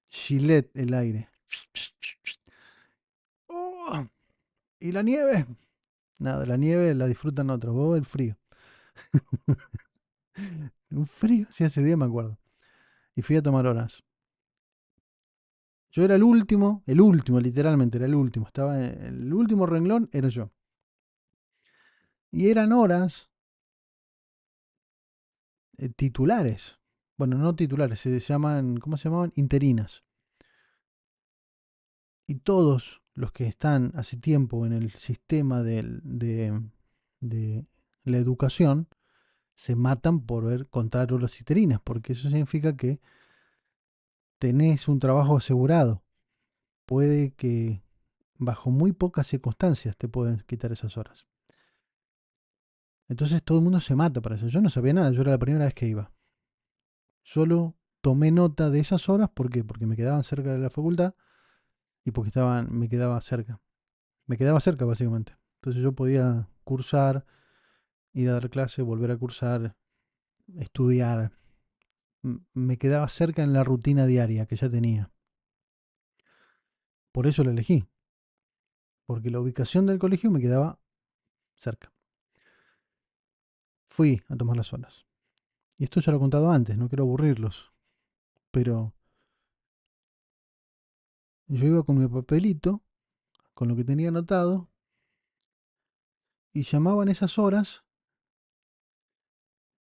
Gillette el aire. ¡Oh! ¿Y la nieve? Nada, la nieve la disfrutan otros, vos el frío. Un frío, sí, ese día me acuerdo. Y fui a tomar horas. Yo era el último, literalmente, era el último. Estaba en el último renglón, era yo. Y eran horas titulares. Bueno, no titulares, se llaman, ¿cómo se llamaban? Interinas. Y todos los que están hace tiempo en el sistema de la educación se matan por ver contar horas interinas, porque eso significa que tenés un trabajo asegurado. Puede que bajo muy pocas circunstancias te pueden quitar esas horas. Entonces todo el mundo se mata para eso. Yo no sabía nada, yo era la primera vez que iba. Solo tomé nota de esas horas, ¿por qué? Porque me quedaban cerca de la facultad y porque me quedaba cerca. Me quedaba cerca básicamente. Entonces yo podía cursar, ir a dar clase, volver a cursar, estudiar. Me quedaba cerca en la rutina diaria que ya tenía. Por eso lo elegí, porque la ubicación del colegio me quedaba cerca. Fui a tomar las horas. Y esto ya lo he contado antes, no quiero aburrirlos, pero yo iba con mi papelito, con lo que tenía anotado, y llamaban esas horas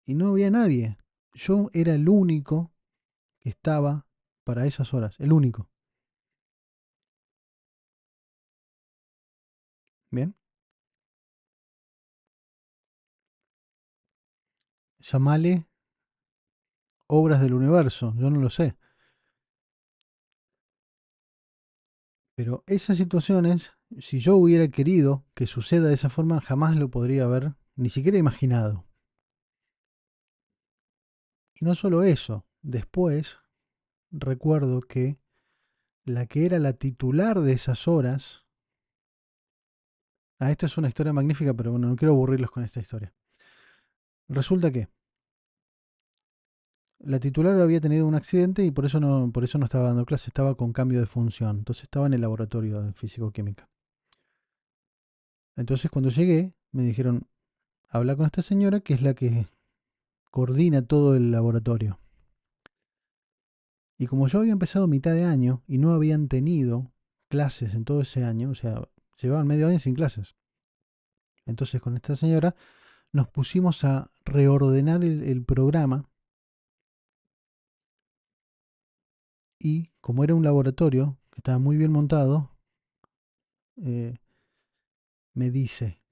y no había nadie. Yo era el único que estaba para esas horas, el único. Bien, llamale obras del universo, yo no lo sé. Pero esas situaciones, si yo hubiera querido que suceda de esa forma, jamás lo podría haber ni siquiera imaginado. Y no solo eso, después recuerdo que la que era la titular de esas horas, esta es una historia magnífica, pero bueno, no quiero aburrirlos con esta historia. Resulta que la titular había tenido un accidente y por eso no estaba dando clase, estaba con cambio de función. Entonces estaba en el laboratorio de físico-química. Entonces cuando llegué, me dijeron, habla con esta señora que es la que coordina todo el laboratorio. Y como yo había empezado mitad de año y no habían tenido clases en todo ese año, o sea, llevaban medio año sin clases. Entonces con esta señora nos pusimos a reordenar el programa y como era un laboratorio que estaba muy bien montado, eh, me dice,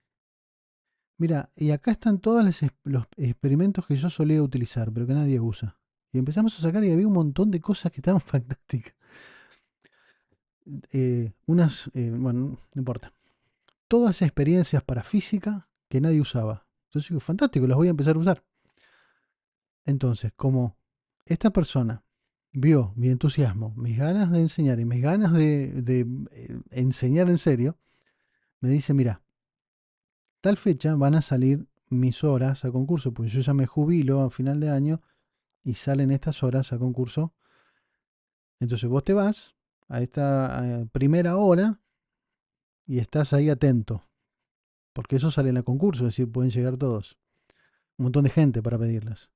mira, y acá están todos los experimentos que yo solía utilizar, pero que nadie usa. Y empezamos a sacar y había un montón de cosas que estaban fantásticas. Bueno, no importa. Todas experiencias para física que nadie usaba. Entonces digo, fantástico, las voy a empezar a usar. Entonces, como esta persona vio mi entusiasmo, mis ganas de enseñar y mis ganas de enseñar en serio, me dice, mira, tal fecha van a salir mis horas a concurso, pues yo ya me jubilo a final de año y salen estas horas a concurso. Entonces vos te vas a esta primera hora y estás ahí atento, porque eso sale en el concurso, es decir, pueden llegar todos. Un montón de gente para pedirlas.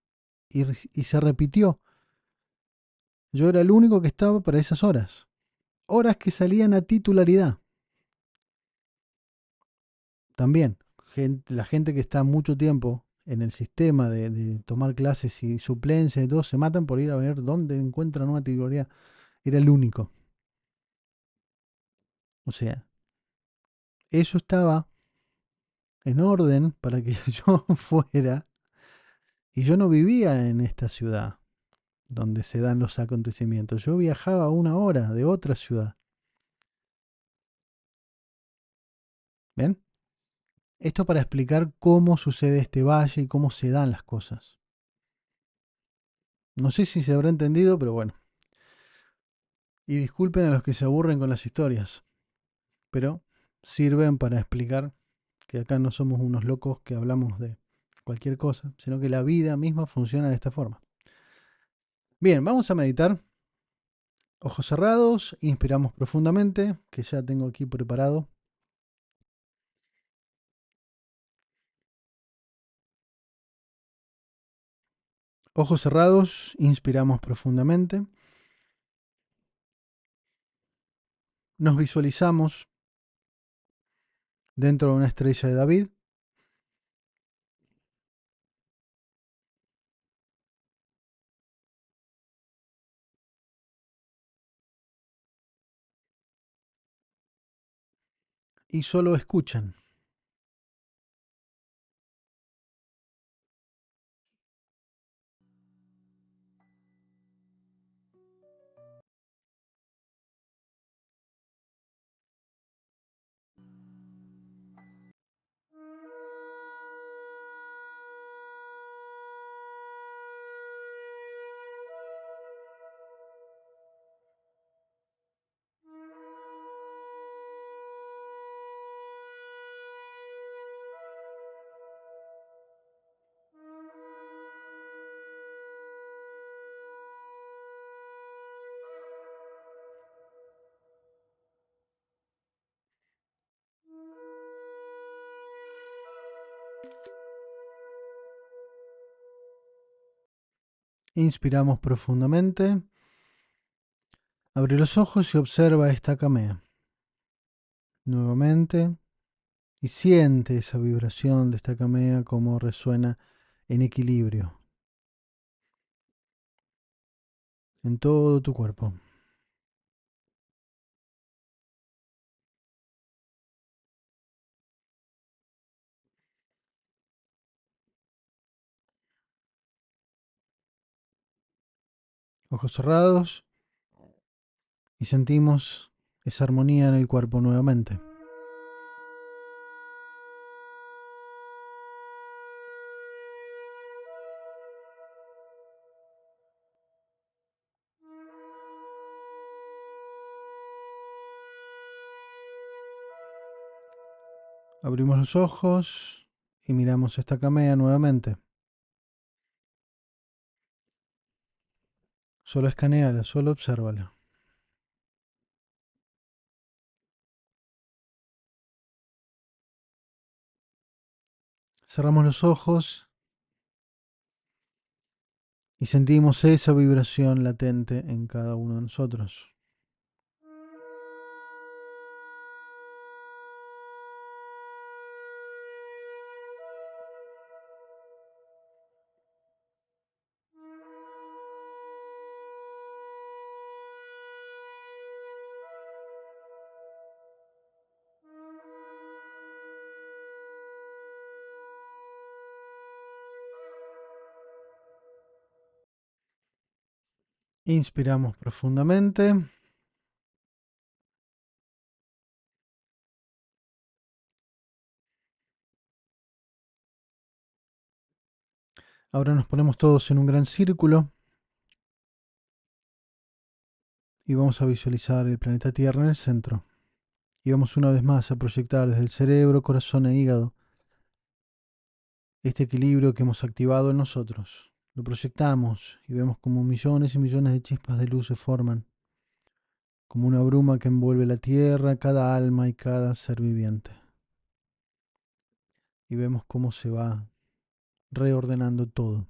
Y se repitió. Yo era el único que estaba para esas horas. Horas que salían a titularidad. También, la gente que está mucho tiempo en el sistema de tomar clases y suplencias y todo, se matan por ir a ver dónde encuentran una titularidad. Era el único. O sea, eso estaba en orden para que yo fuera. Y yo no vivía en esta ciudad donde se dan los acontecimientos. Yo viajaba a una hora de otra ciudad. ¿Ven? Esto para explicar cómo sucede este valle y cómo se dan las cosas. No sé si se habrá entendido, pero bueno. Y disculpen a los que se aburren con las historias, pero sirven para explicar que acá no somos unos locos que hablamos de cualquier cosa, sino que la vida misma funciona de esta forma. Bien, vamos a meditar. Ojos cerrados, inspiramos profundamente, que ya tengo aquí preparado. Ojos cerrados, inspiramos profundamente. Nos visualizamos dentro de una estrella de David. Y solo escuchan. Inspiramos profundamente. Abre los ojos y observa esta camea. Nuevamente. Y siente esa vibración de esta camea como resuena en equilibrio en todo tu cuerpo. Ojos cerrados y sentimos esa armonía en el cuerpo nuevamente. Abrimos los ojos y miramos esta camea nuevamente. Solo escanéala, solo obsérvala. Cerramos los ojos y sentimos esa vibración latente en cada uno de nosotros. Inspiramos profundamente. Ahora nos ponemos todos en un gran círculo y vamos a visualizar el planeta Tierra en el centro. Y vamos una vez más a proyectar desde el cerebro, corazón e hígado este equilibrio que hemos activado en nosotros. Lo proyectamos y vemos como millones y millones de chispas de luz se forman, como una bruma que envuelve la Tierra, cada alma y cada ser viviente. Y vemos cómo se va reordenando todo.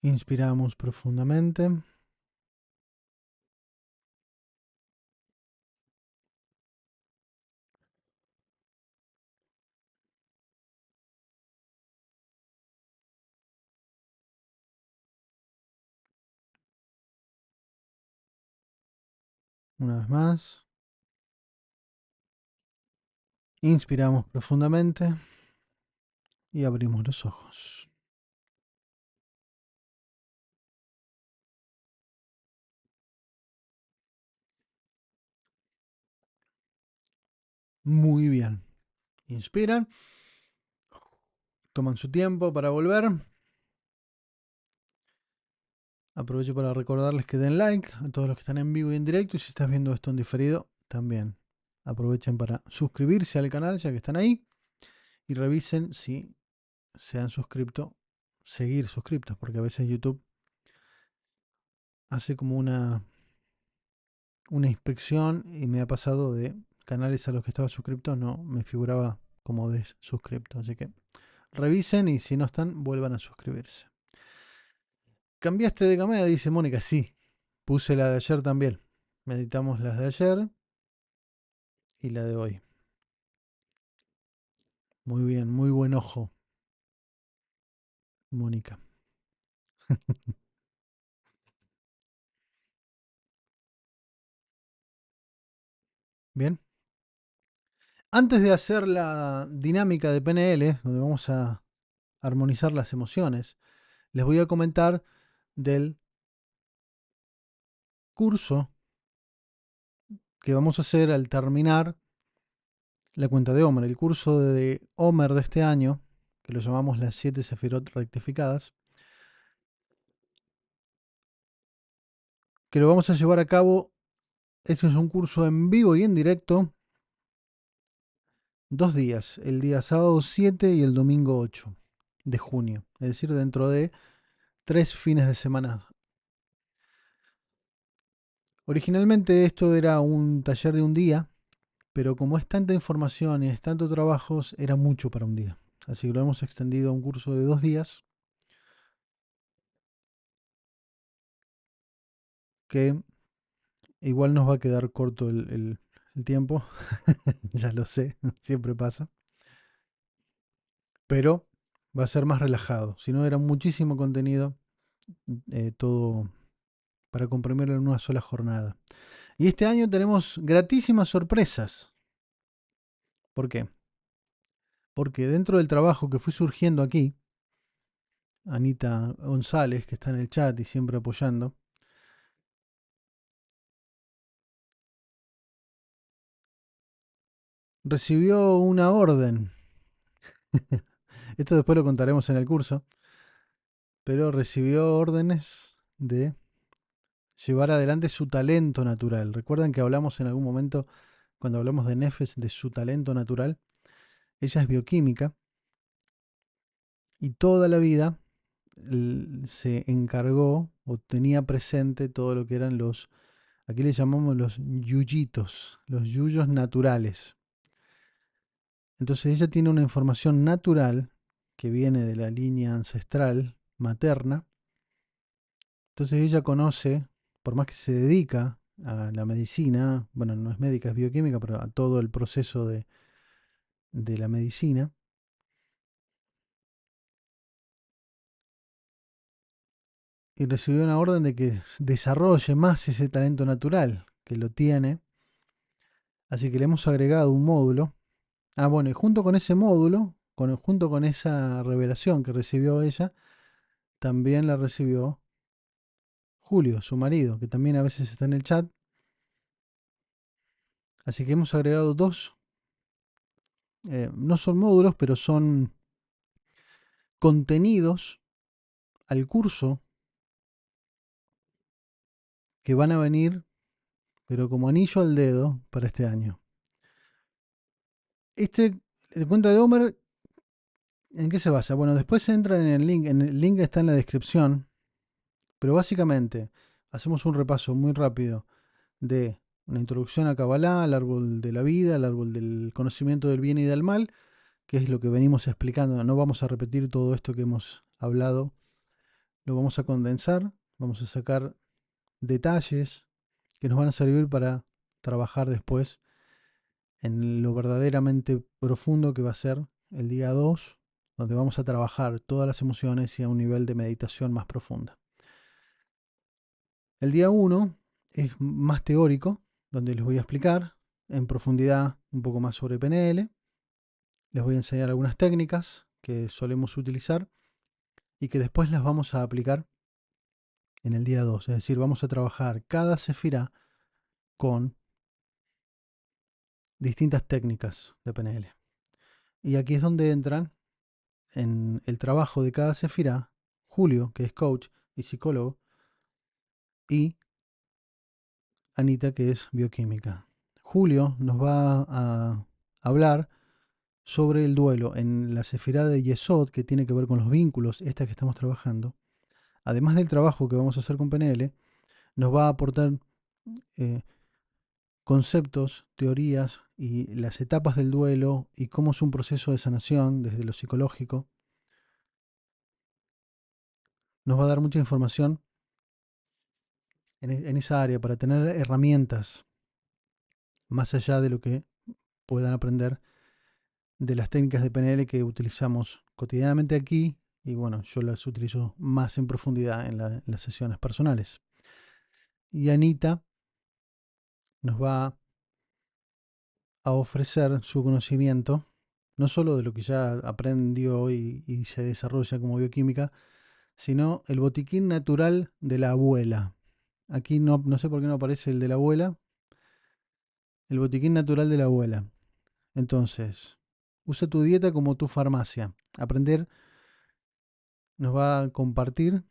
Inspiramos profundamente. Una vez más. Inspiramos profundamente y abrimos los ojos. Muy bien. Inspiran. toman su tiempo para volver. Aprovecho para recordarles que den like a todos los que están en vivo y en directo. Y si estás viendo esto en diferido, también aprovechen para suscribirse al canal ya que están ahí. Y revisen si se han suscrito, seguir suscriptos, porque a veces YouTube hace como una inspección y me ha pasado de canales a los que estaba suscripto, no me figuraba como desuscripto. Así que revisen y si no están, vuelvan a suscribirse. ¿Cambiaste de cámara? Dice Mónica. Sí, puse la de ayer también. Meditamos las de ayer y la de hoy. Muy bien, muy buen ojo, Mónica. Bien. Antes de hacer la dinámica de PNL, donde vamos a armonizar las emociones, les voy a comentar del curso que vamos a hacer al terminar la cuenta de Omer. El curso de Omer de este año, que lo llamamos las 7 Sefirot rectificadas, que lo vamos a llevar a cabo. Este es un curso en vivo y en directo, 2 días, el día sábado 7 y el domingo 8 de junio, es decir, dentro de 3 fines de semana. Originalmente esto era un taller de un día, pero como es tanta información y es tanto trabajo, era mucho para un día. Así que lo hemos extendido a un curso de 2 días que igual nos va a quedar corto el tiempo, ya lo sé, siempre pasa, pero va a ser más relajado. Si no, era muchísimo contenido, todo para comprimirlo en una sola jornada. Y este año tenemos gratísimas sorpresas. ¿Por qué? Porque dentro del trabajo que fue surgiendo aquí, Anita González, que está en el chat y siempre apoyando, recibió una orden. Esto después lo contaremos en el curso, pero recibió órdenes de llevar adelante su talento natural. Recuerdan que hablamos en algún momento, cuando hablamos de Nefes, de su talento natural. Ella es bioquímica y toda la vida se encargó o tenía presente todo lo que eran aquí le llamamos los yuyitos, los yuyos naturales. Entonces ella tiene una información natural que viene de la línea ancestral materna. Entonces ella conoce, por más que se dedica a la medicina, bueno, no es médica, es bioquímica, pero a todo el proceso de la medicina, y recibió una orden de que desarrolle más ese talento natural que lo tiene. Así que le hemos agregado un módulo. Ah, bueno, y junto con ese módulo, junto con esa revelación que recibió ella, también la recibió Julio, su marido, que también a veces está en el chat. Así que hemos agregado dos, no son módulos, pero son contenidos al curso que van a venir, pero como anillo al dedo para este año. De cuenta de Homer, ¿en qué se basa? Bueno, después entran en el link está en la descripción, pero básicamente hacemos un repaso muy rápido de una introducción a Kabbalah, al árbol de la vida, al árbol del conocimiento del bien y del mal, que es lo que venimos explicando. No vamos a repetir todo esto que hemos hablado, lo vamos a condensar, vamos a sacar detalles que nos van a servir para trabajar después en lo verdaderamente profundo que va a ser el día 2, donde vamos a trabajar todas las emociones y a un nivel de meditación más profunda. El día 1 es más teórico, donde les voy a explicar en profundidad un poco más sobre PNL. Les voy a enseñar algunas técnicas que solemos utilizar y que después las vamos a aplicar en el día 2. Es decir, vamos a trabajar cada sefirá con distintas técnicas de PNL. Y aquí es donde entran en el trabajo de cada sefirá, Julio, que es coach y psicólogo, y Anita, que es bioquímica. Julio nos va a hablar sobre el duelo en la sefirá de Yesod, que tiene que ver con los vínculos, esta que estamos trabajando. Además del trabajo que vamos a hacer con PNL, nos va a aportar eh, conceptos, teorías y las etapas del duelo y cómo es un proceso de sanación desde lo psicológico. Nos va a dar mucha información en esa área para tener herramientas más allá de lo que puedan aprender de las técnicas de PNL que utilizamos cotidianamente aquí, y bueno, yo las utilizo más en profundidad en las sesiones personales. Y Anita nos va a ofrecer su conocimiento, no solo de lo que ya aprendió y se desarrolla como bioquímica, sino el botiquín natural de la abuela. Aquí no sé por qué no aparece el de la abuela. El botiquín natural de la abuela. Entonces, usa tu dieta como tu farmacia. Aprender nos va a compartir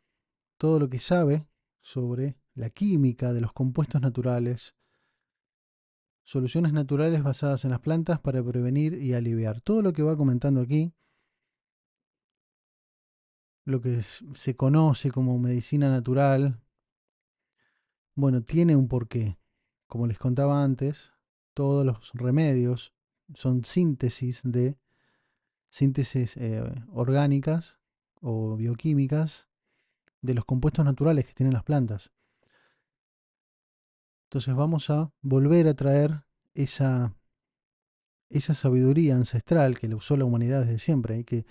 todo lo que sabe sobre la química de los compuestos naturales, soluciones naturales basadas en las plantas para prevenir y aliviar. Todo lo que va comentando aquí, lo que se conoce como medicina natural, bueno, tiene un porqué. Como les contaba antes, todos los remedios son síntesis orgánicas o bioquímicas de los compuestos naturales que tienen las plantas. Entonces vamos a volver a traer esa sabiduría ancestral que le usó la humanidad desde siempre y que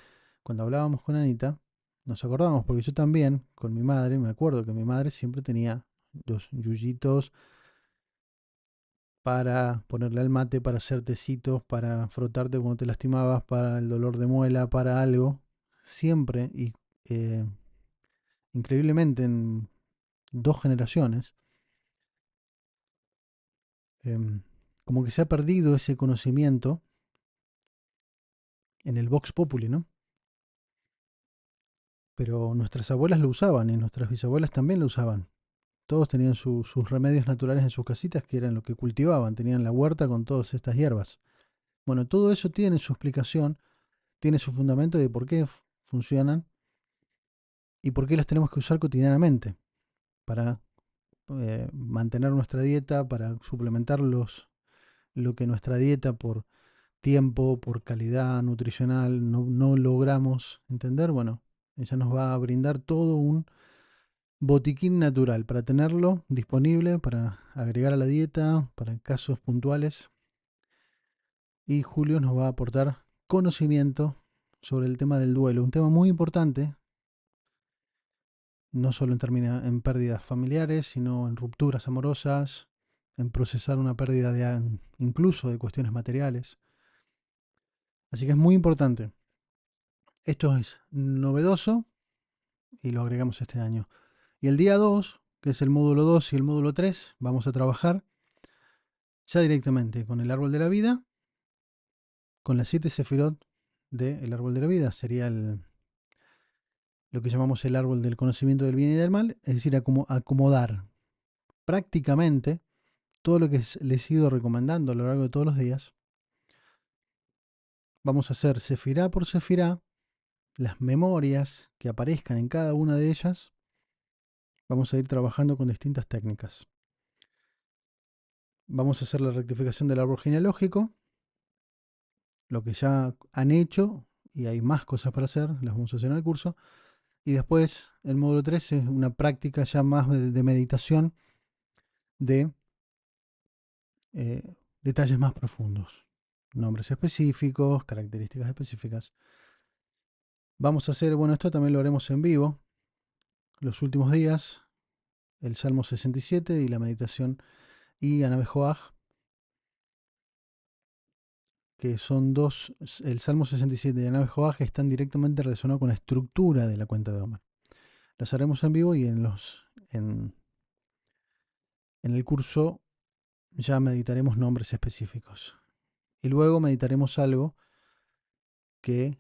cuando hablábamos con Anita nos acordamos, porque yo también con mi madre, me acuerdo que mi madre siempre tenía los yuyitos para ponerle al mate, para hacer tecitos, para frotarte cuando te lastimabas, para el dolor de muela, para algo, siempre y eh, increíblemente en 2 generaciones, como que se ha perdido ese conocimiento en el Vox Populi, ¿no? Pero nuestras abuelas lo usaban y nuestras bisabuelas también lo usaban. Todos tenían sus remedios naturales en sus casitas, que eran lo que cultivaban, tenían la huerta con todas estas hierbas. Bueno, todo eso tiene su explicación, tiene su fundamento de por qué funcionan y por qué las tenemos que usar cotidianamente para mantener nuestra dieta, para suplementar lo que nuestra dieta por tiempo, por calidad nutricional no logramos entender. Bueno, ella nos va a brindar todo un botiquín natural para tenerlo disponible, para agregar a la dieta, para casos puntuales. Y Julio nos va a aportar conocimiento sobre el tema del duelo, un tema muy importante, no solo en pérdidas familiares, sino en rupturas amorosas, en procesar una pérdida incluso de cuestiones materiales. Así que es muy importante. Esto es novedoso y lo agregamos este año. Y el día 2, que es el módulo 2 y el módulo 3, vamos a trabajar ya directamente con el árbol de la vida, con las 7 sefirot del árbol de la vida. Sería lo que llamamos el árbol del conocimiento del bien y del mal, es decir, acomodar prácticamente todo lo que les he ido recomendando a lo largo de todos los días. Vamos a hacer sefirá por sefirá, las memorias que aparezcan en cada una de ellas. Vamos a ir trabajando con distintas técnicas. Vamos a hacer la rectificación del árbol genealógico, lo que ya han hecho, y hay más cosas para hacer, las vamos a hacer en el curso. Y después el módulo 3 es una práctica ya más de meditación de detalles más profundos, nombres específicos, características específicas. Vamos a hacer, bueno, esto también lo haremos en vivo, los últimos días, el Salmo 67 y la meditación y Anabejoaj, que son dos, el Salmo 67 y Anabejoaj están directamente relacionados con la estructura de la cuenta de Omer. Las haremos en vivo y en el curso ya meditaremos nombres específicos. Y luego meditaremos algo que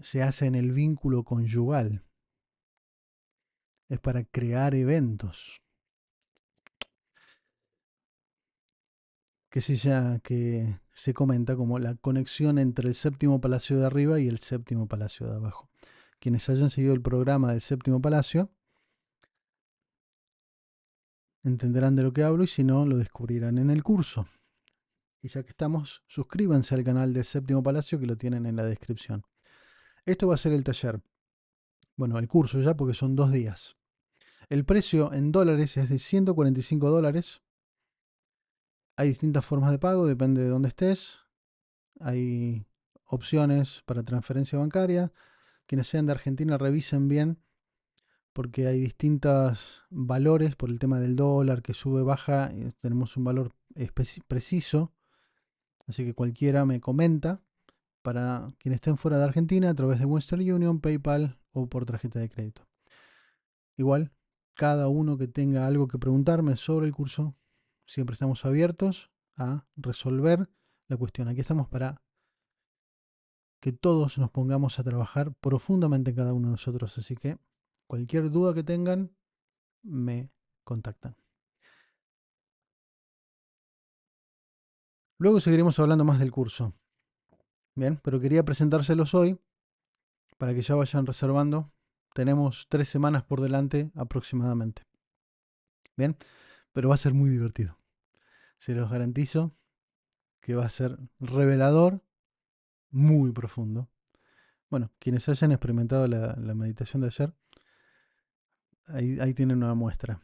se hace en el vínculo conyugal. Es para crear eventos. Que se comenta como la conexión entre el séptimo palacio de arriba y el séptimo palacio de abajo. Quienes hayan seguido el programa del séptimo palacio entenderán de lo que hablo y si no, lo descubrirán en el curso. Y ya que estamos, suscríbanse al canal del séptimo palacio que lo tienen en la descripción. Esto va a ser el taller. Bueno, el curso ya porque son 2 días. El precio en dólares es de $145. Hay distintas formas de pago, depende de dónde estés. Hay opciones para transferencia bancaria. Quienes sean de Argentina revisen bien porque hay distintos valores por el tema del dólar que sube, baja. Tenemos un valor preciso. Así que cualquiera me comenta para quienes estén fuera de Argentina a través de Western Union, PayPal o por tarjeta de crédito. Igual, cada uno que tenga algo que preguntarme sobre el curso, siempre estamos abiertos a resolver la cuestión. Aquí estamos para que todos nos pongamos a trabajar profundamente en cada uno de nosotros. Así que cualquier duda que tengan, me contactan. Luego seguiremos hablando más del curso. Bien, pero quería presentárselos hoy para que ya vayan reservando. Tenemos 3 semanas por delante aproximadamente. Bien, pero va a ser muy divertido. Se los garantizo que va a ser revelador, muy profundo. Bueno, quienes hayan experimentado la meditación de ayer, ahí tienen una muestra.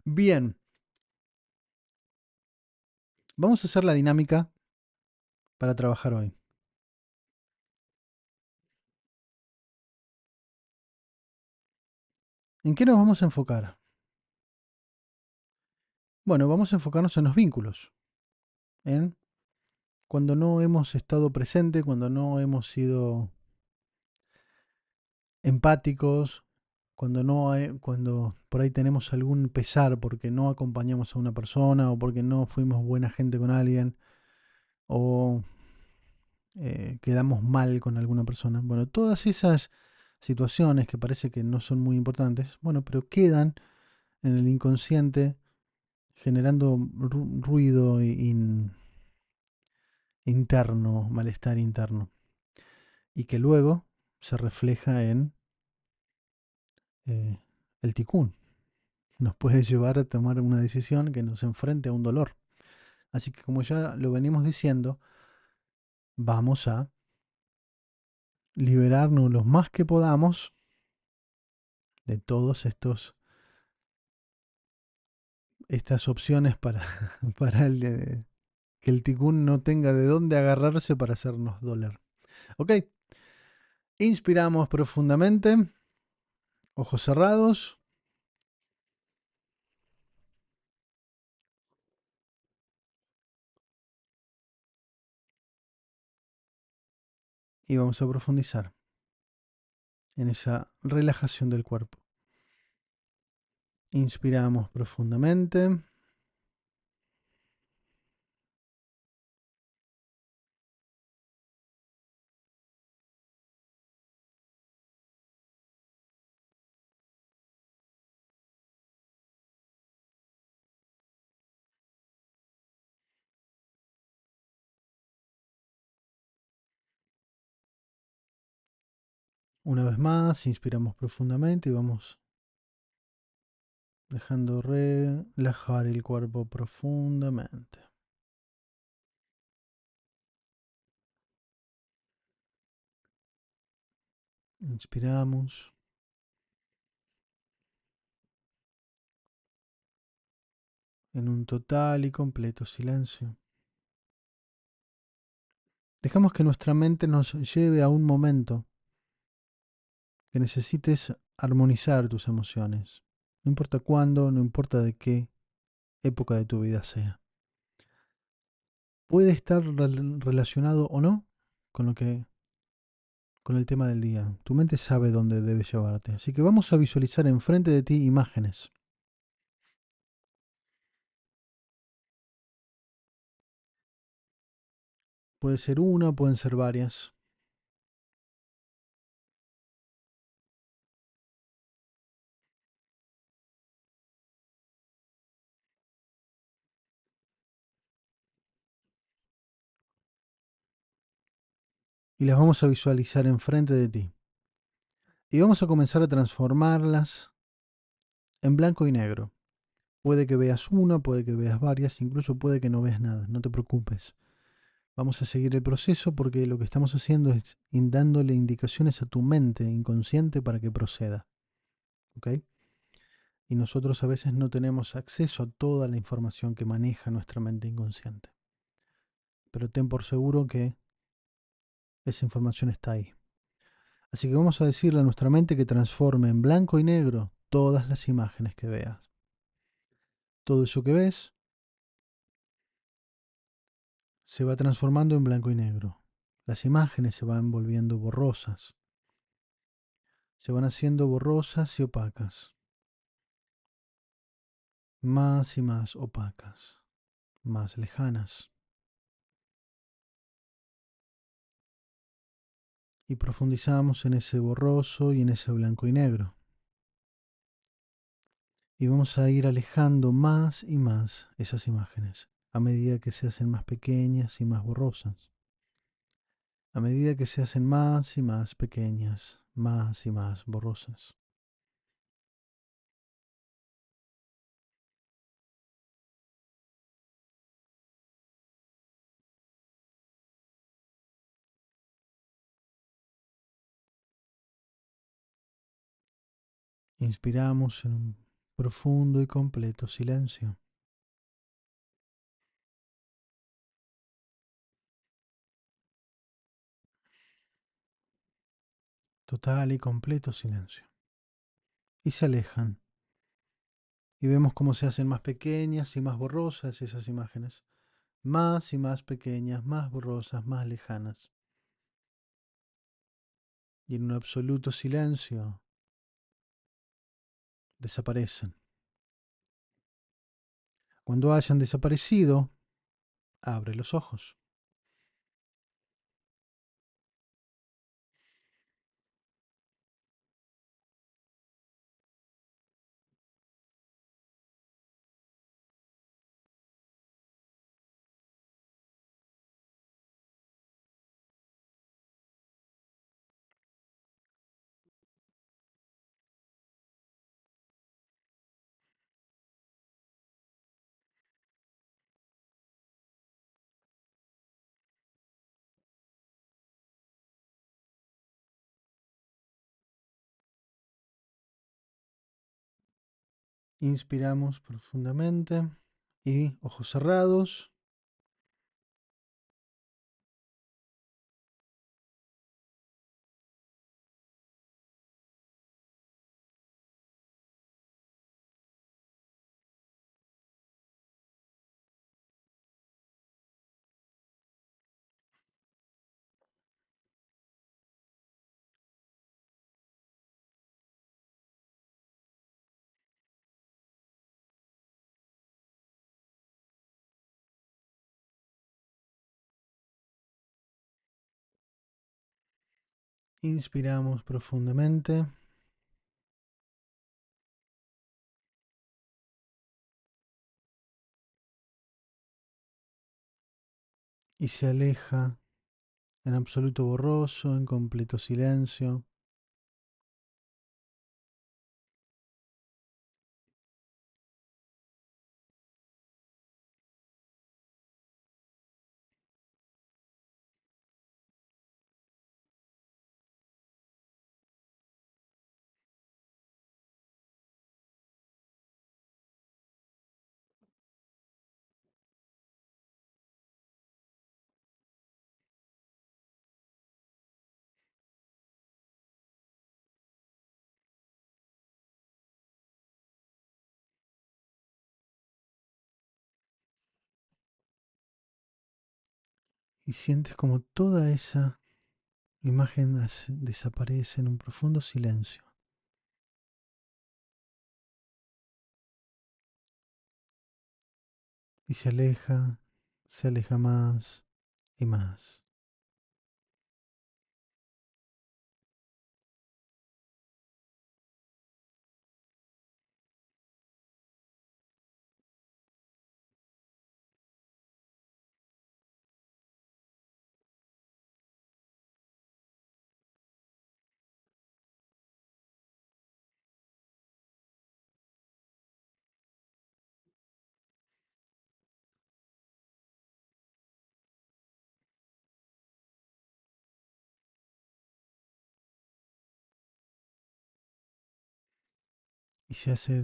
Bien, vamos a hacer la dinámica para trabajar hoy. ¿En qué nos vamos a enfocar? Bueno, vamos a enfocarnos en los vínculos, en cuando no hemos estado presentes, cuando no hemos sido empáticos, cuando por ahí tenemos algún pesar porque no acompañamos a una persona o porque no fuimos buena gente con alguien o quedamos mal con alguna persona. Bueno, todas esas situaciones que parece que no son muy importantes, bueno, pero quedan en el inconsciente generando ruido interno, malestar interno, y que luego se refleja en eh, el ticún. Nos puede llevar a tomar una decisión que nos enfrente a un dolor. Así que como ya lo venimos diciendo, vamos a liberarnos lo más que podamos de todos estas opciones para, para que el ticún no tenga de dónde agarrarse para hacernos doler. Ok, inspiramos profundamente, ojos cerrados. Y vamos a profundizar en esa relajación del cuerpo. Inspiramos profundamente. Una vez más, inspiramos profundamente y vamos dejando relajar el cuerpo profundamente. Inspiramos. En un total y completo silencio. Dejamos que nuestra mente nos lleve a un momento que necesites armonizar tus emociones. No importa cuándo, no importa de qué época de tu vida sea. Puede estar relacionado o no con con el tema del día. Tu mente sabe dónde debe llevarte. Así que vamos a visualizar enfrente de ti imágenes. Puede ser una, pueden ser varias. Y las vamos a visualizar enfrente de ti. Y vamos a comenzar a transformarlas en blanco y negro. Puede que veas una, puede que veas varias, incluso puede que no veas nada, no te preocupes. Vamos a seguir el proceso porque lo que estamos haciendo es dándole indicaciones a tu mente inconsciente para que proceda. ¿Ok? Y nosotros a veces no tenemos acceso a toda la información que maneja nuestra mente inconsciente. Pero ten por seguro que esa información está ahí. Así que vamos a decirle a nuestra mente que transforme en blanco y negro todas las imágenes que veas. Todo eso que ves se va transformando en blanco y negro. Las imágenes se van volviendo borrosas. Se van haciendo borrosas y opacas. Más y más opacas. Más lejanas. Y profundizamos en ese borroso y en ese blanco y negro. Y vamos a ir alejando más y más esas imágenes a medida que se hacen más pequeñas y más borrosas. A medida que se hacen más y más pequeñas, más y más borrosas. Inspiramos en un profundo y completo silencio. Total y completo silencio. Y se alejan. Y vemos cómo se hacen más pequeñas y más borrosas esas imágenes. Más y más pequeñas, más borrosas, más lejanas. Y en un absoluto silencio desaparecen. Cuando hayan desaparecido, abre los ojos. Inspiramos profundamente y ojos cerrados. Inspiramos profundamente y se aleja en absoluto borroso, en completo silencio. Y sientes como toda esa imagen desaparece en un profundo silencio. Y se aleja más y más. Y se hace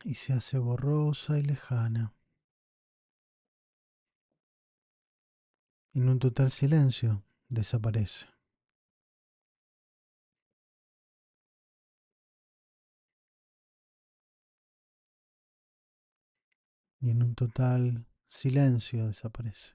y se hace borrosa y lejana. Y en un total silencio desaparece. Y en un total silencio desaparece.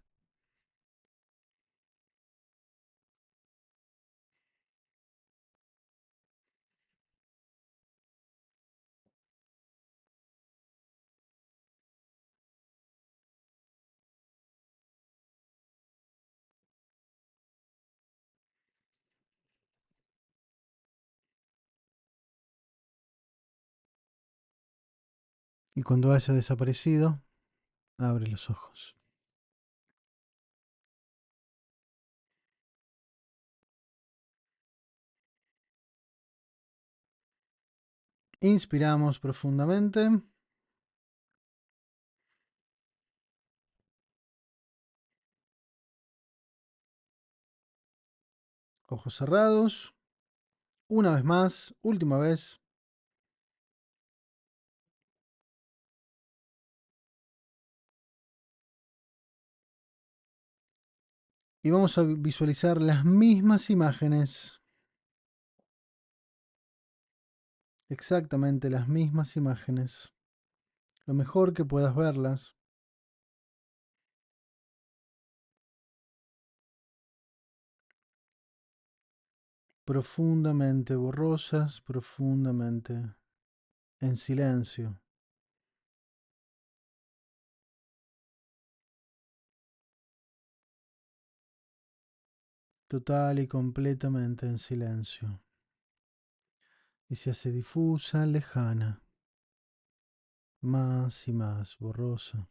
Y cuando haya desaparecido, abre los ojos. Inspiramos profundamente. Ojos cerrados. Una vez más, última vez. Y vamos a visualizar las mismas imágenes. Exactamente las mismas imágenes. Lo mejor que puedas verlas. Profundamente borrosas, profundamente en silencio. Total y completamente en silencio. Y se hace difusa, lejana, más y más borrosa.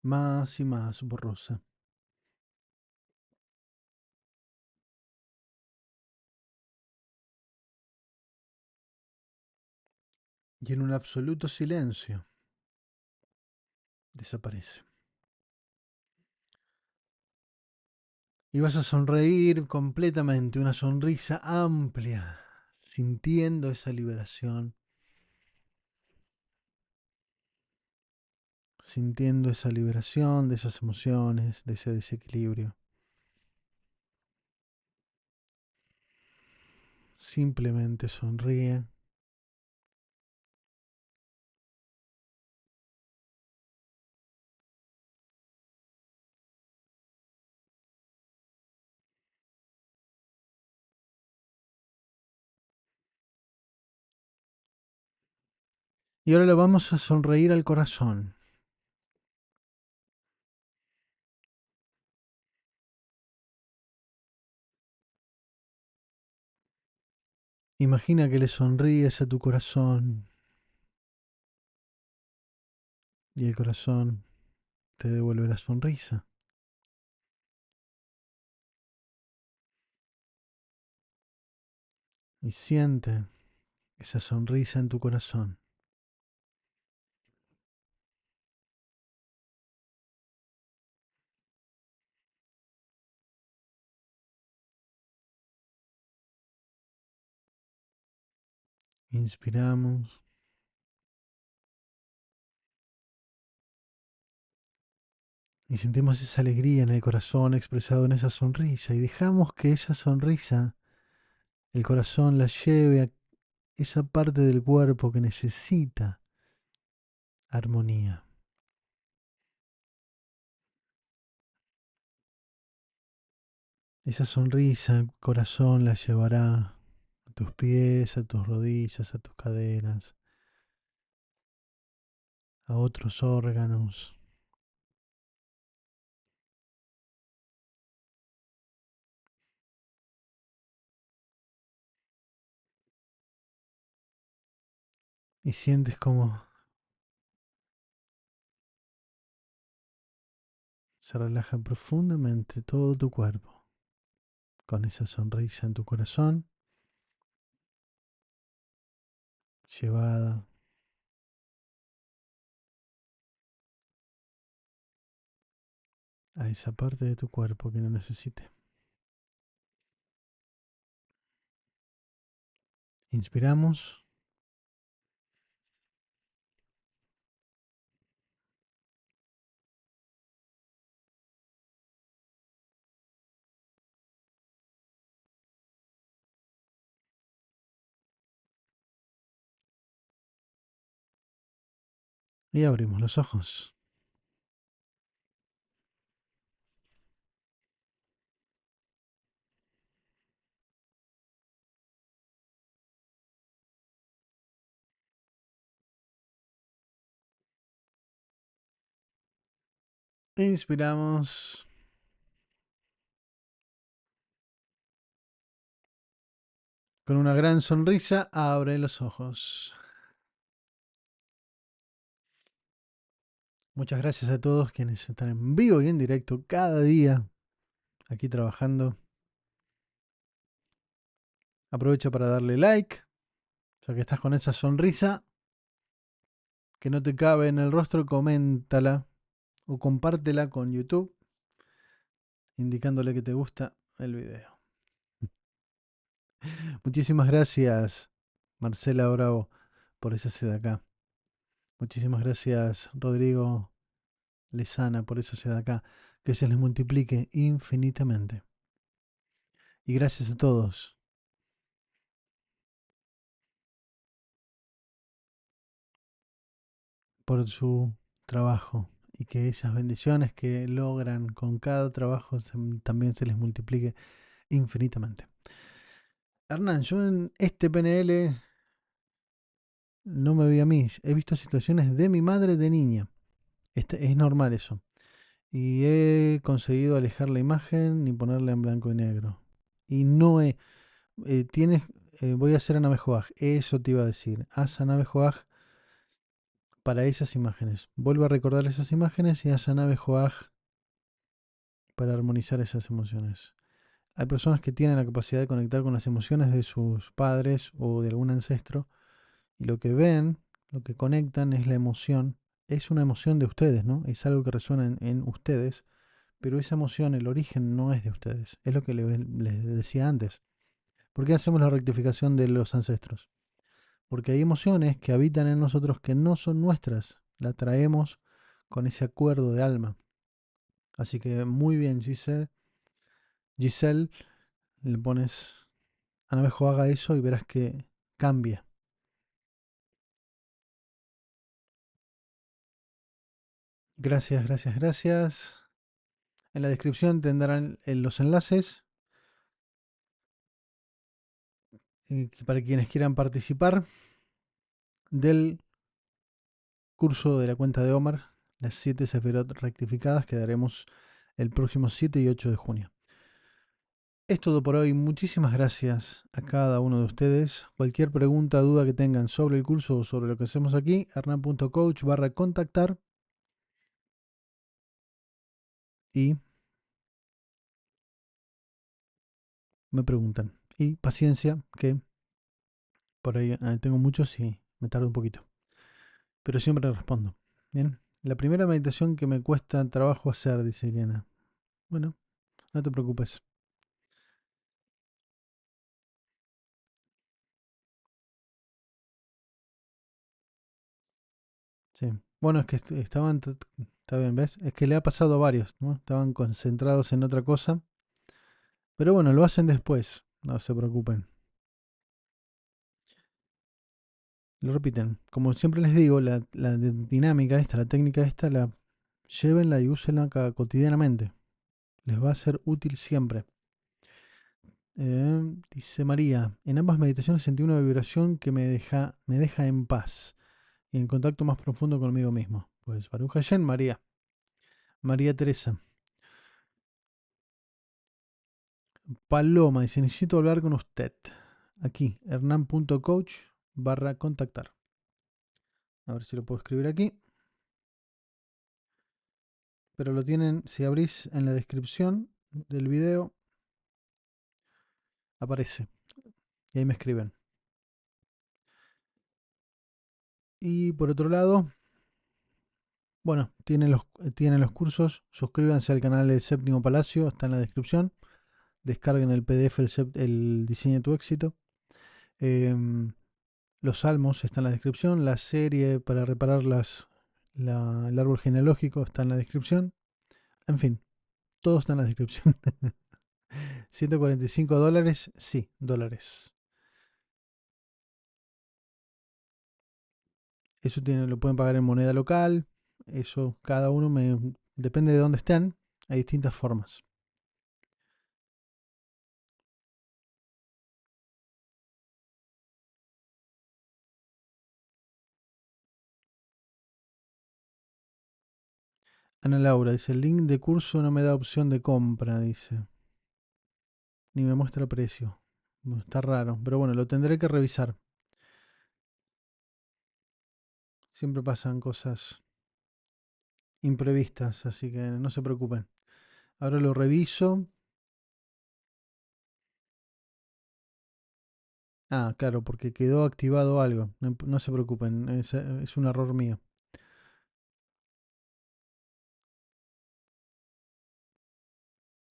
Más y más borrosa. Y en un absoluto silencio desaparece. Y vas a sonreír completamente, una sonrisa amplia, sintiendo esa liberación, sintiendo esa liberación de esas emociones, de ese desequilibrio. Simplemente sonríe. Y ahora le vamos a sonreír al corazón. Imagina que le sonríes a tu corazón y el corazón te devuelve la sonrisa. Y siente esa sonrisa en tu corazón. Inspiramos Y sentimos esa alegría en el corazón expresado en esa sonrisa. Y dejamos que esa sonrisa, el corazón la lleve a esa parte del cuerpo que necesita armonía. Esa sonrisa, el corazón la llevará a tus pies, a tus rodillas, a tus caderas, a otros órganos. Y sientes como se relaja profundamente todo tu cuerpo con esa sonrisa en tu corazón, llevada a esa parte de tu cuerpo que no necesite. Inspiramos y abrimos los ojos. Inspiramos con una gran sonrisa, abre los ojos. Muchas gracias a todos quienes están en vivo y en directo cada día aquí trabajando. Aprovecha para darle like, ya que estás con esa sonrisa que no te cabe en el rostro, coméntala o compártela con YouTube, indicándole que te gusta el video. Muchísimas gracias, Marcela Bravo, por esa sed acá. Muchísimas gracias, Rodrigo Lezana, por esa sed acá. Que se les multiplique infinitamente. Y gracias a todos por su trabajo y que esas bendiciones que logran con cada trabajo también se les multiplique infinitamente. Hernán, yo en este PNL no me vi a mí. He visto situaciones de mi madre de niña. Es normal eso. Y he conseguido alejar la imagen y ponerla en blanco y negro. Y no he... tienes... voy a hacer Anabejoaj. Eso te iba a decir. Haz Anabejoaj para esas imágenes. Vuelvo a recordar esas imágenes y haz Anabejoaj para armonizar esas emociones. Hay personas que tienen la capacidad de conectar con las emociones de sus padres o de algún ancestro. Y lo que ven, lo que conectan es la emoción. Es una emoción de ustedes, ¿no? Es algo que resuena en ustedes. Pero esa emoción, el origen no es de ustedes. Es lo que les decía antes. ¿Por qué hacemos la rectificación de los ancestros? Porque hay emociones que habitan en nosotros que no son nuestras. La traemos con ese acuerdo de alma. Así que muy bien, Giselle. Giselle, le pones a Navejo haga eso y verás que cambia. Gracias, gracias, gracias. En la descripción tendrán los enlaces para quienes quieran participar del curso de la cuenta de Omar, las 7 Sefirot rectificadas que daremos el próximo 7 y 8 de junio. Es todo por hoy. Muchísimas gracias a cada uno de ustedes. Cualquier pregunta o duda que tengan sobre el curso o sobre lo que hacemos aquí, hernan.coach/contactar y me preguntan. Y paciencia, que por ahí tengo muchos y me tardo un poquito. Pero siempre respondo. Bien. La primera meditación que me cuesta trabajo hacer, dice Eliana. Bueno, no te preocupes. Sí. Bueno, es que estaban, está bien, ¿ves? Es que le ha pasado a varios, ¿no? Estaban concentrados en otra cosa. Pero bueno, lo hacen después, no se preocupen. Lo repiten. Como siempre les digo, la dinámica esta, la técnica esta, llévenla y úsenla cotidianamente. Les va a ser útil siempre. Dice María, en ambas meditaciones sentí una vibración que me deja en paz y en contacto más profundo conmigo mismo. Pues Baruch Hashem, María. María Teresa. Paloma dice, necesito hablar con usted. Aquí, hernán.coach/contactar. A ver si lo puedo escribir aquí. Pero lo tienen, si abrís en la descripción del video, aparece. Y ahí me escriben. Y por otro lado, bueno, tienen los cursos. Suscríbanse al canal del Séptimo Palacio, está en la descripción. Descarguen el PDF, el diseño de tu éxito. Em, los salmos está en la descripción. La serie para reparar el árbol genealógico está en la descripción. En fin, todo está en la descripción. $145, sí, dólares. Eso lo pueden pagar en moneda local. Eso cada uno depende de dónde estén. Hay distintas formas. Ana Laura dice, el link de curso no me da opción de compra, dice. Ni me muestra precio. Está raro, pero bueno, lo tendré que revisar. Siempre pasan cosas imprevistas, así que no se preocupen. Ahora lo reviso. Ah, claro, porque quedó activado algo. No se preocupen, es un error mío.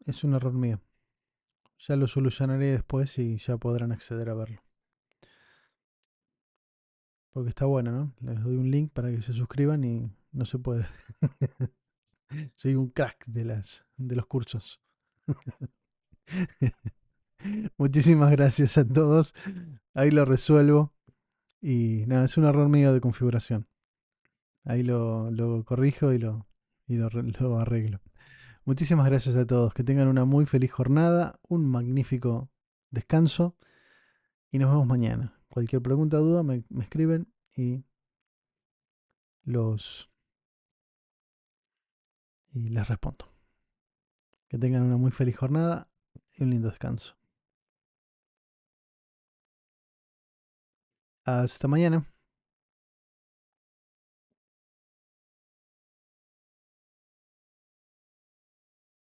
Es un error mío. Ya lo solucionaré después y ya podrán acceder a verlo. Porque está bueno, ¿no? Les doy un link para que se suscriban y no se puede. Soy un crack de los cursos. Muchísimas gracias a todos. Ahí lo resuelvo. Y nada, es un error mío de configuración. Ahí lo corrijo lo arreglo. Muchísimas gracias a todos. Que tengan una muy feliz jornada, un magnífico descanso y nos vemos mañana. Cualquier pregunta o duda me escriben los, y les respondo. Que tengan una muy feliz jornada y un lindo descanso. Hasta mañana.